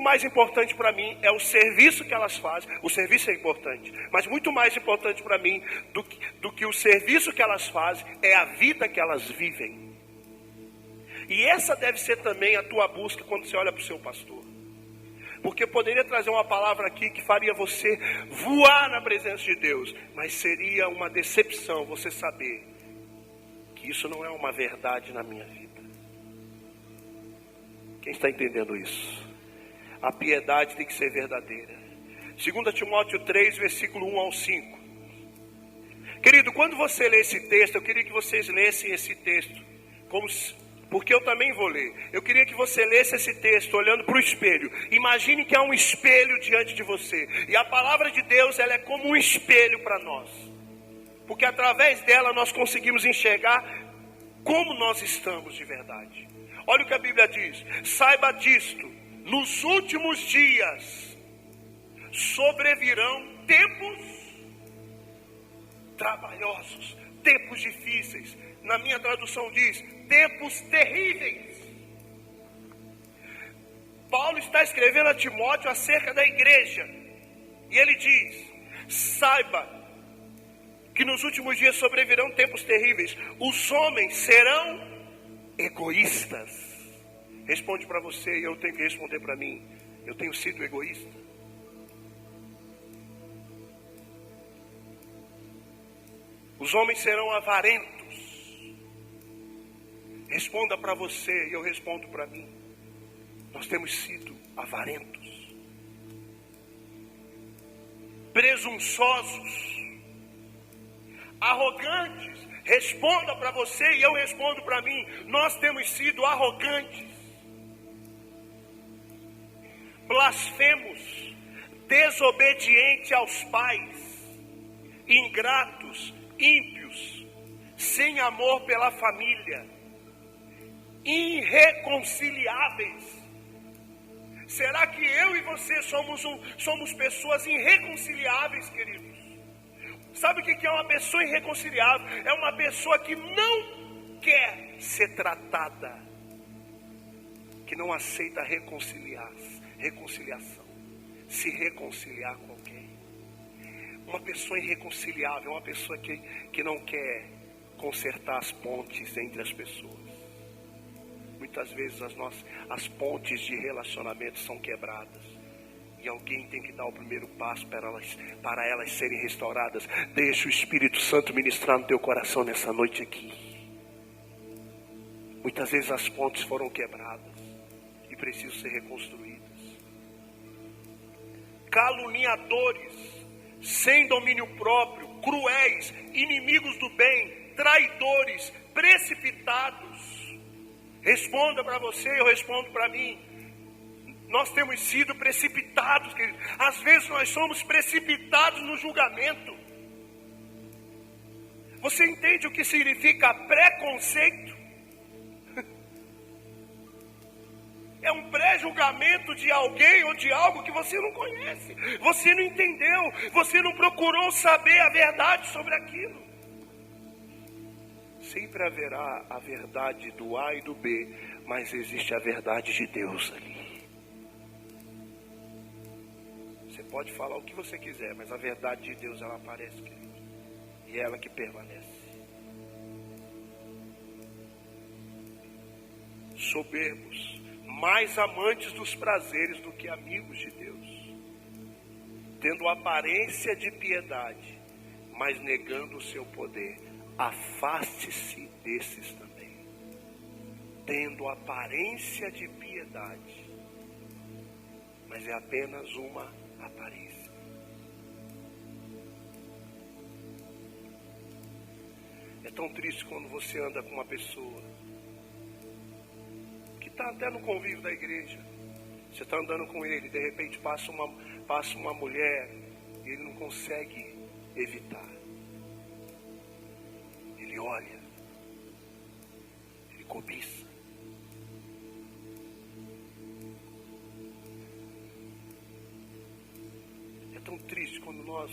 mais importante para mim é o serviço que elas fazem. O serviço é importante, mas muito mais importante para mim do que o serviço que elas fazem é a vida que elas vivem. E essa deve ser também a tua busca quando você olha para o seu pastor. Porque eu poderia trazer uma palavra aqui que faria você voar na presença de Deus, mas seria uma decepção você saber que isso não é uma verdade na minha vida. Quem está entendendo isso? A piedade tem que ser verdadeira. 2 Timóteo 3, versículo 1 ao 5. Querido, quando você lê esse texto, eu queria que vocês lessem esse texto porque eu também vou ler. Eu queria que você lesse esse texto olhando para o espelho. Imagine que há um espelho diante de você. E a palavra de Deus, ela é como um espelho para nós. Porque através dela nós conseguimos enxergar como nós estamos de verdade. Olha o que a Bíblia diz: saiba disto, nos últimos dias sobrevirão tempos trabalhosos, tempos difíceis. Na minha tradução diz, tempos terríveis. Paulo está escrevendo a Timóteo acerca da igreja, e ele diz: saiba que nos últimos dias sobrevirão tempos terríveis. Os homens serão egoístas. Responde para você e eu tenho que responder para mim. Eu tenho sido egoísta? Os homens serão avarentos. Responda para você e eu respondo para mim. Nós temos sido avarentos, presunçosos, arrogantes. Responda para você e eu respondo para mim. Nós temos sido arrogantes, blasfemos, desobedientes aos pais, ingratos, ímpios, sem amor pela família, irreconciliáveis. Será que eu e você somos pessoas irreconciliáveis, queridos? Sabe o que é uma pessoa irreconciliável? É uma pessoa que não quer ser tratada, que não aceita reconciliação, se reconciliar com alguém. Uma pessoa irreconciliável é uma pessoa que não quer consertar as pontes entre as pessoas. Muitas vezes as pontes de relacionamento são quebradas. E alguém tem que dar o primeiro passo para elas serem restauradas. Deixa o Espírito Santo ministrar no teu coração nessa noite aqui. Muitas vezes as pontes foram quebradas e precisam ser reconstruídas. Caluniadores, sem domínio próprio, cruéis, inimigos do bem, traidores, precipitados. Responda para você, eu respondo para mim. Nós temos sido precipitados, querido. Às vezes nós somos precipitados no julgamento. Você entende o que significa preconceito? É um pré-julgamento de alguém ou de algo que você não conhece. Você não entendeu. Você não procurou saber a verdade sobre aquilo. Sempre haverá a verdade do A e do B, mas existe a verdade de Deus ali. Você pode falar o que você quiser, mas a verdade de Deus, ela aparece, querido. E é ela que permanece. Soberbos, mais amantes dos prazeres do que amigos de Deus, tendo aparência de piedade, mas negando o seu poder. Afaste-se desses também. Tendo aparência de piedade, mas é apenas uma aparência. É tão triste quando você anda com uma pessoa que está até no convívio da igreja. Você está andando com ele, de repente passa uma mulher e ele não consegue evitar. Ele olha, ele cobiça. É tão triste quando nós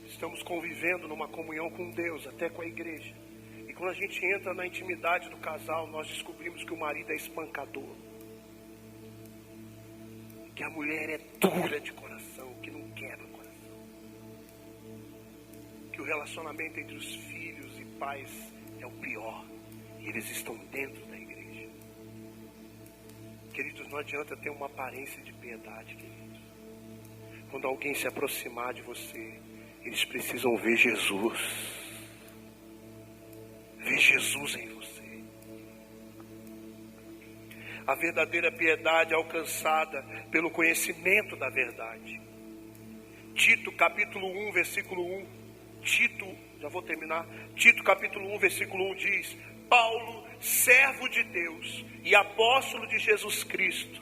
estamos convivendo numa comunhão com Deus, até com a igreja. E quando a gente entra na intimidade do casal, nós descobrimos que o marido é espancador. Que a mulher é dura de coração, que não quebra o coração. Que o relacionamento entre os filhos e pais é o pior. E eles estão dentro da igreja. Queridos, não adianta ter uma aparência de piedade, queridos. Quando alguém se aproximar de você, eles precisam ver Jesus. Ver Jesus em você. A verdadeira piedade é alcançada pelo conhecimento da verdade. Tito capítulo 1, versículo 1. Já vou terminar. Tito capítulo 1, versículo 1 diz: Paulo, servo de Deus e apóstolo de Jesus Cristo,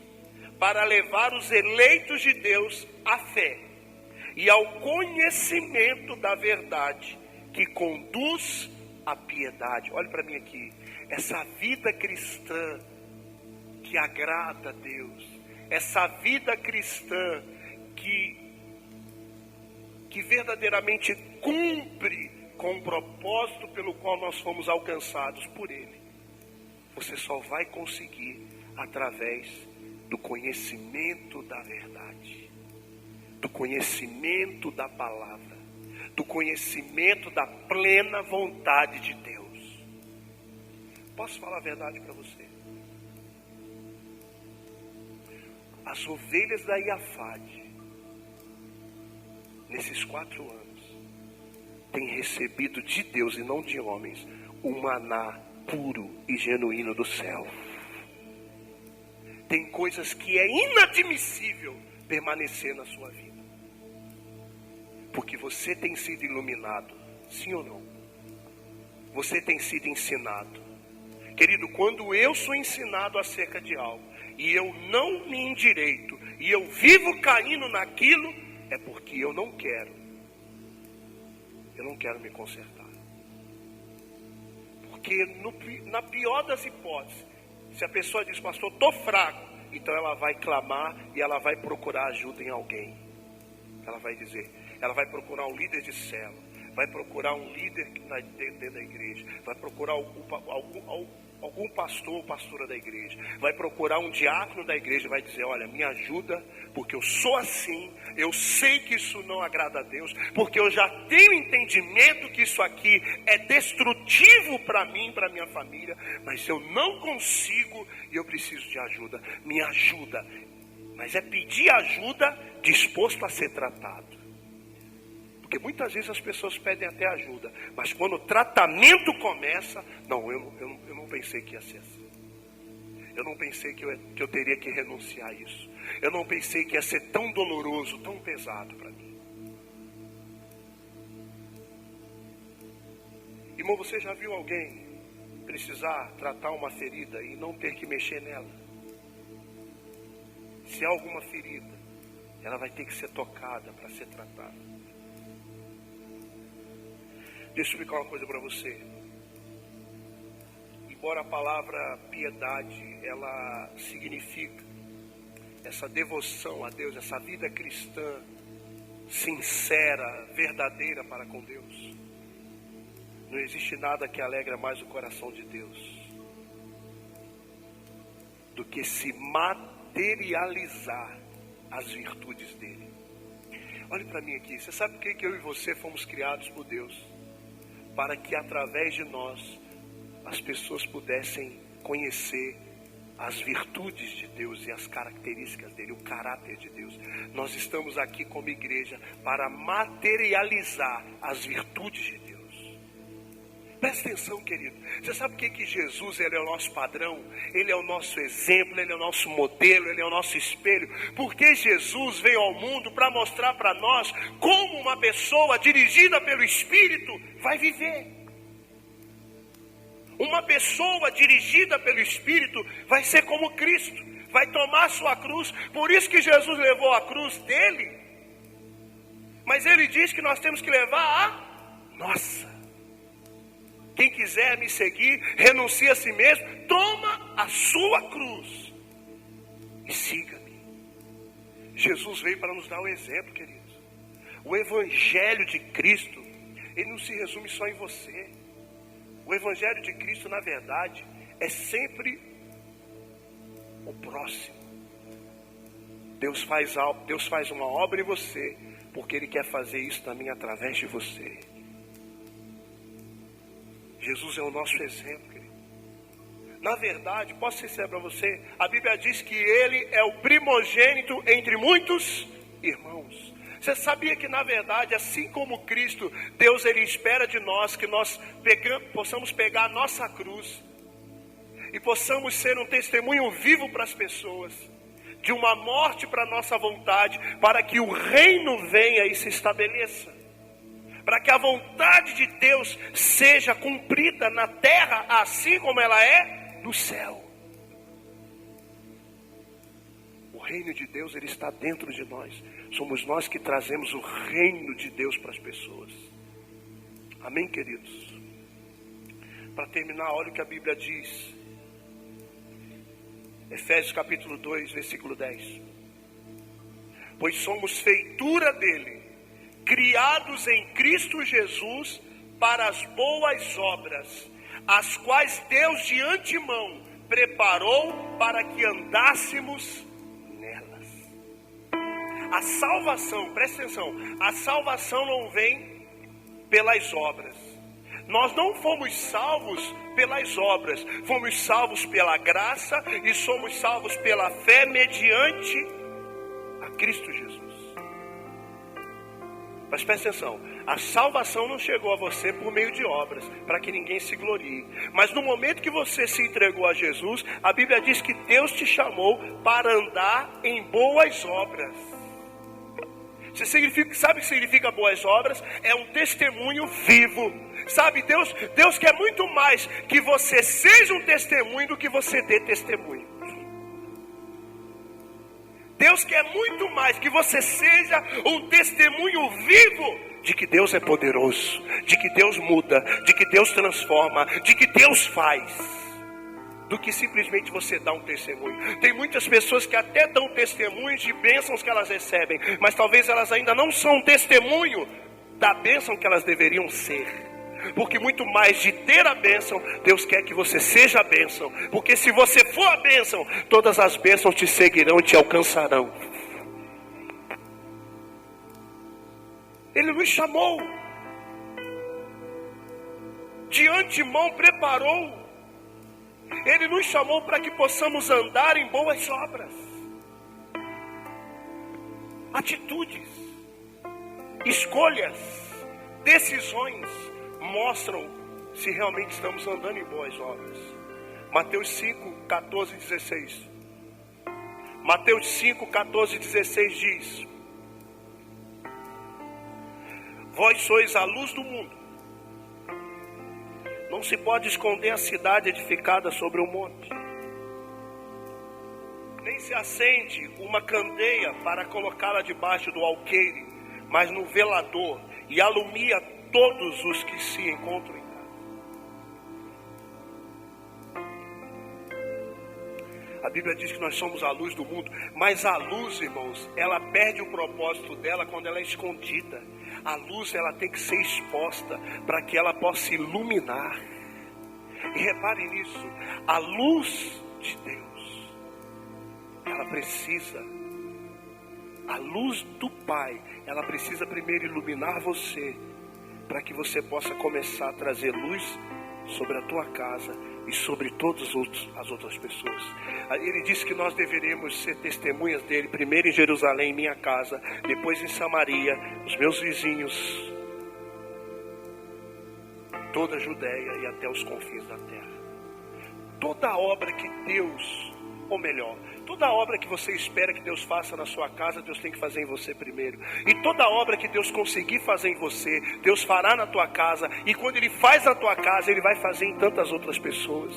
para levar os eleitos de Deus à fé e ao conhecimento da verdade, que conduz a piedade. Olhe para mim aqui. Essa vida cristã que agrada a Deus. Essa vida cristã que verdadeiramente cumpre com o propósito pelo qual nós fomos alcançados por Ele. Você só vai conseguir através do conhecimento da verdade, do conhecimento da palavra, do conhecimento da plena vontade de Deus. Posso falar a verdade para você? As ovelhas da Iafade, nesses 4 anos, têm recebido de Deus e não de homens o maná puro e genuíno do céu. Tem coisas que é inadmissível permanecer na sua vida, porque você tem sido iluminado, sim ou não? Você tem sido ensinado. Querido, quando eu sou ensinado acerca de algo e eu não me endireito e eu vivo caindo naquilo, é porque eu não quero me consertar. Porque na pior das hipóteses, se a pessoa diz, pastor, estou fraco, então ela vai clamar e ela vai procurar ajuda em alguém. Ela vai dizer, ela vai procurar um líder de célula, vai procurar um líder dentro da igreja, vai procurar algum pastor ou pastora da igreja, vai procurar um diácono da igreja, vai dizer, olha, me ajuda, porque eu sou assim, eu sei que isso não agrada a Deus, porque eu já tenho entendimento que isso aqui é destrutivo para mim, para minha família, mas eu não consigo e eu preciso de ajuda, me ajuda. Mas é pedir ajuda disposto a ser tratado. Porque muitas vezes as pessoas pedem até ajuda, mas quando o tratamento começa, não, eu não pensei que ia ser assim. Eu não pensei que eu teria que renunciar a isso. Eu não pensei que ia ser tão doloroso, tão pesado para mim. Irmão, você já viu alguém precisar tratar uma ferida e não ter que mexer nela? Se há alguma ferida, ela vai ter que ser tocada para ser tratada. Deixa eu explicar uma coisa para você. Embora a palavra piedade, ela significa essa devoção a Deus, essa vida cristã sincera, verdadeira para com Deus. Não existe nada que alegra mais o coração de Deus do que se materializar as virtudes dele. Olhe para mim aqui, você sabe por que eu e você fomos criados por Deus? Para que através de nós as pessoas pudessem conhecer as virtudes de Deus e as características dele, o caráter de Deus. Nós estamos aqui como igreja para materializar as virtudes de Deus. Presta atenção, querido. Você sabe por que Jesus ele é o nosso padrão? Ele é o nosso exemplo, ele é o nosso modelo, ele é o nosso espelho. Porque Jesus veio ao mundo para mostrar para nós como uma pessoa dirigida pelo Espírito vai viver. Uma pessoa dirigida pelo Espírito vai ser como Cristo, vai tomar sua cruz. Por isso que Jesus levou a cruz dele. Mas ele diz que nós temos que levar a nossa. Quem quiser me seguir, renuncia a si mesmo, toma a sua cruz e siga-me. Jesus veio para nos dar o exemplo, queridos. O Evangelho de Cristo, ele não se resume só em você. O Evangelho de Cristo, na verdade, é sempre o próximo. Deus faz uma obra em você, porque Ele quer fazer isso também através de você. Jesus é o nosso exemplo, querido. Na verdade, posso ser sincero para você, a Bíblia diz que Ele é o primogênito entre muitos irmãos. Você sabia que, na verdade, assim como Cristo, Deus ele espera de nós que nós possamos pegar a nossa cruz e possamos ser um testemunho vivo para as pessoas, de uma morte para a nossa vontade, para que o reino venha e se estabeleça, para que a vontade de Deus seja cumprida na terra, assim como ela é no céu. O reino de Deus ele está dentro de nós. Somos nós que trazemos o reino de Deus para as pessoas. Amém, queridos? Para terminar, olha o que a Bíblia diz. Efésios capítulo 2, versículo 10. Pois somos feitura dele, criados em Cristo Jesus para as boas obras, as quais Deus de antemão preparou para que andássemos nelas. A salvação, presta atenção, a salvação não vem pelas obras. Nós não fomos salvos pelas obras, fomos salvos pela graça e somos salvos pela fé mediante a Cristo Jesus. Mas presta atenção, a salvação não chegou a você por meio de obras, para que ninguém se glorie. Mas no momento que você se entregou a Jesus, a Bíblia diz que Deus te chamou para andar em boas obras. Sabe o que significa boas obras? É um testemunho vivo. Sabe, Deus quer muito mais que você seja um testemunho do que você dê testemunho. Deus quer muito mais que você seja um testemunho vivo de que Deus é poderoso, de que Deus muda, de que Deus transforma, de que Deus faz, do que simplesmente você dar um testemunho. Tem muitas pessoas que até dão testemunho de bênçãos que elas recebem, mas talvez elas ainda não são um testemunho da bênção que elas deveriam ser. Porque muito mais de ter a bênção, Deus quer que você seja a bênção. Porque se você for a bênção, todas as bênçãos te seguirão e te alcançarão. Ele nos chamou, de antemão preparou. Ele nos chamou para que possamos andar em boas obras. Atitudes, escolhas, decisões mostram se realmente estamos andando em boas obras. Mateus 5, 14 e 16. Mateus 5, 14 e 16 diz: Vós sois a luz do mundo. Não se pode esconder a cidade edificada sobre um monte. Nem se acende uma candeia para colocá-la debaixo do alqueire, mas no velador, e alumia todos os que se encontram em casa. A Bíblia diz que nós somos a luz do mundo, mas a luz, irmãos, ela perde o propósito dela quando ela é escondida. A luz, ela tem que ser exposta para que ela possa iluminar. E repare nisso, a luz de Deus, ela precisa, a luz do Pai, ela precisa primeiro iluminar você, para que você possa começar a trazer luz sobre a tua casa e sobre todas as outras pessoas. Ele disse que nós deveríamos ser testemunhas dele, primeiro em Jerusalém, em minha casa, depois em Samaria, os meus vizinhos, toda a Judéia e até os confins da terra. Toda obra que Deus, ou melhor, toda obra que você espera que Deus faça na sua casa, Deus tem que fazer em você primeiro. E toda obra que Deus conseguir fazer em você, Deus fará na tua casa. E quando Ele faz na tua casa, Ele vai fazer em tantas outras pessoas.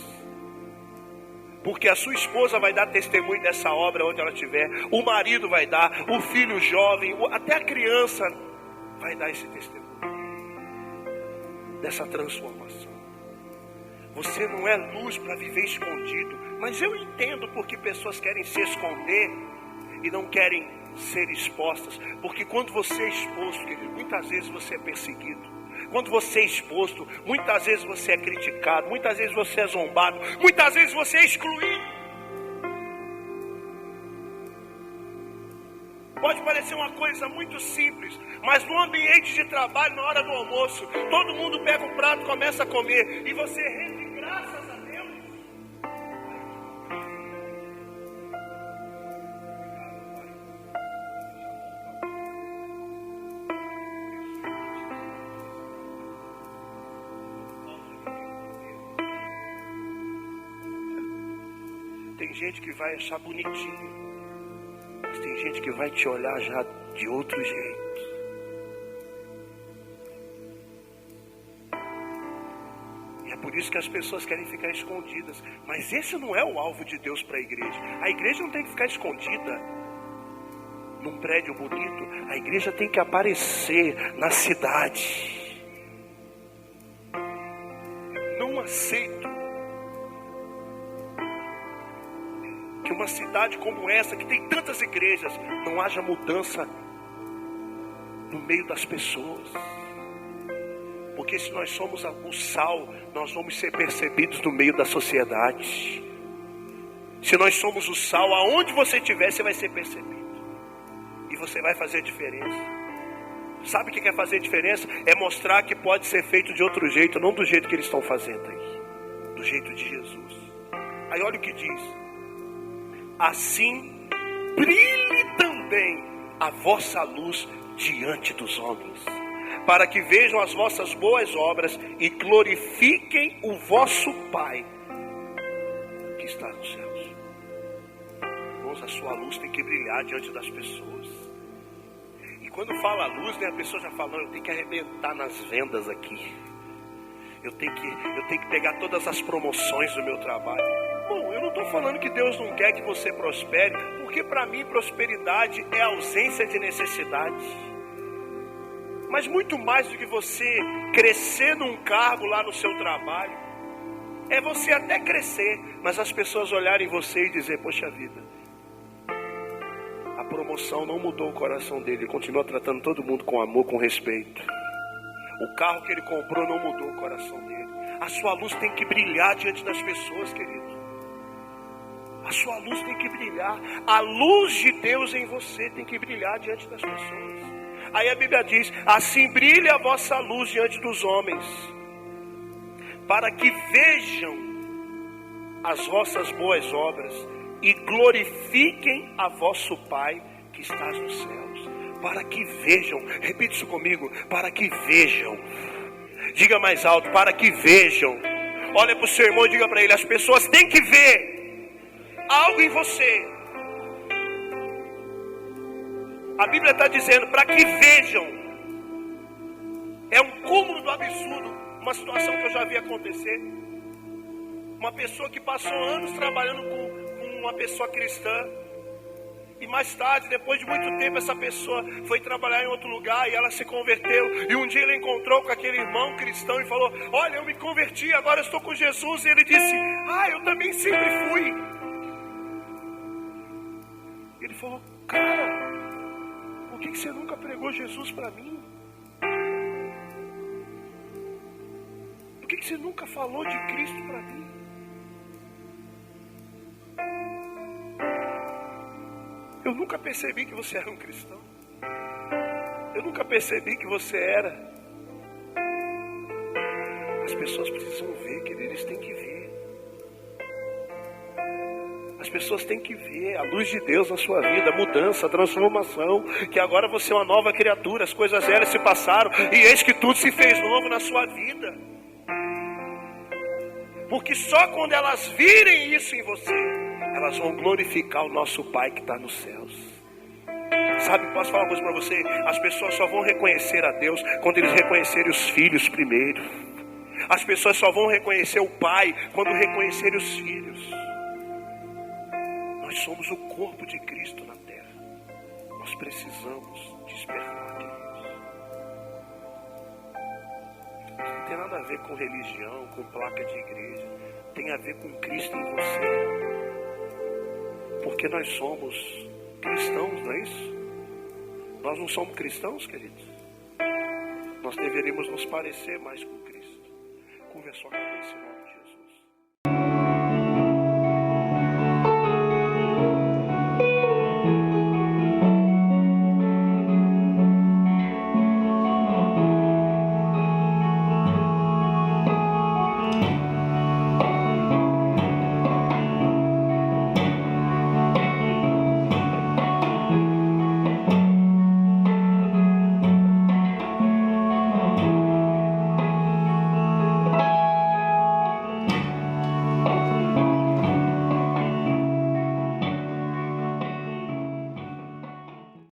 Porque a sua esposa vai dar testemunho dessa obra onde ela estiver. O marido vai dar, o filho jovem, até a criança vai dar esse testemunho dessa transformação. Você não é luz para viver escondido. Mas eu entendo porque pessoas querem se esconder e não querem ser expostas. Porque quando você é exposto, querido, muitas vezes você é perseguido. Quando você é exposto, muitas vezes você é criticado. Muitas vezes você é zombado. Muitas vezes você é excluído. Pode parecer uma coisa muito simples, mas no ambiente de trabalho, na hora do almoço, todo mundo pega um prato e começa a comer. E você rende graças a Deus. Tem gente que vai achar bonitinho, mas tem gente que vai te olhar já de outro jeito. E é por isso que as pessoas querem ficar escondidas. Mas esse não é o alvo de Deus para a igreja. A igreja não tem que ficar escondida num prédio bonito. A igreja tem que aparecer na cidade. Não aceito que uma cidade como essa, que tem tantas igrejas, não haja mudança no meio das pessoas. Porque se nós somos o sal, nós vamos ser percebidos no meio da sociedade. Se nós somos o sal, aonde você estiver, você vai ser percebido. E você vai fazer diferença. Sabe o que é fazer diferença? É mostrar que pode ser feito de outro jeito, não do jeito que eles estão fazendo aí. Do jeito de Jesus. Aí olha o que diz. Assim, brilhe também a vossa luz diante dos homens, para que vejam as vossas boas obras e glorifiquem o vosso Pai que está nos céus. Irmãos, a sua luz tem que brilhar diante das pessoas. E quando fala luz, né, a pessoa já fala, não, eu tenho que arrebentar nas vendas aqui. Eu tenho que pegar todas as promoções do meu trabalho. Bom, eu não estou falando que Deus não quer que você prospere, porque para mim prosperidade é ausência de necessidade. Mas muito mais do que você crescer num cargo lá no seu trabalho, é você até crescer, mas as pessoas olharem você e dizer, poxa vida, a promoção não mudou o coração dele, ele continua tratando todo mundo com amor, com respeito. O carro que ele comprou não mudou o coração dele. A sua luz tem que brilhar diante das pessoas, querido. A sua luz tem que brilhar. A luz de Deus em você tem que brilhar diante das pessoas. Aí a Bíblia diz, assim brilhe a vossa luz diante dos homens, para que vejam as vossas boas obras e glorifiquem a vosso Pai que está nos céus. Para que vejam, repita isso comigo, para que vejam. Diga mais alto, para que vejam. Olha para o seu irmão e diga para ele, as pessoas têm que ver algo em você. A Bíblia está dizendo, para que vejam. É um cúmulo do absurdo, uma situação que eu já vi acontecer. Uma pessoa que passou anos trabalhando com uma pessoa cristã, e mais tarde, depois de muito tempo, essa pessoa foi trabalhar em outro lugar e ela se converteu. E um dia ele encontrou com aquele irmão cristão e falou, olha, eu me converti, agora eu estou com Jesus. E ele disse, eu também sempre fui. Ele falou, cara, por que você nunca pregou Jesus para mim? Por que você nunca falou de Cristo para mim? Eu nunca percebi que você era um cristão. Eu nunca percebi que você era. As pessoas precisam ver, querido, eles têm que ver. As pessoas têm que ver a luz de Deus na sua vida, a mudança, a transformação, que agora você é uma nova criatura, as coisas velhas se passaram e eis que tudo se fez novo na sua vida. Porque só quando elas virem isso em você, elas vão glorificar o nosso Pai que está nos céus. Sabe, posso falar uma coisa para você? As pessoas só vão reconhecer a Deus quando eles reconhecerem os filhos primeiro. As pessoas só vão reconhecer o Pai quando reconhecerem os filhos. Nós somos o corpo de Cristo na terra. Nós precisamos despertar, queridos. Não tem nada a ver com religião, com placa de igreja. Tem a ver com Cristo em você. Porque nós somos cristãos, não é isso? Nós não somos cristãos, queridos? Nós deveríamos nos parecer mais com Cristo. Curva a sua cabeça em nome de Jesus.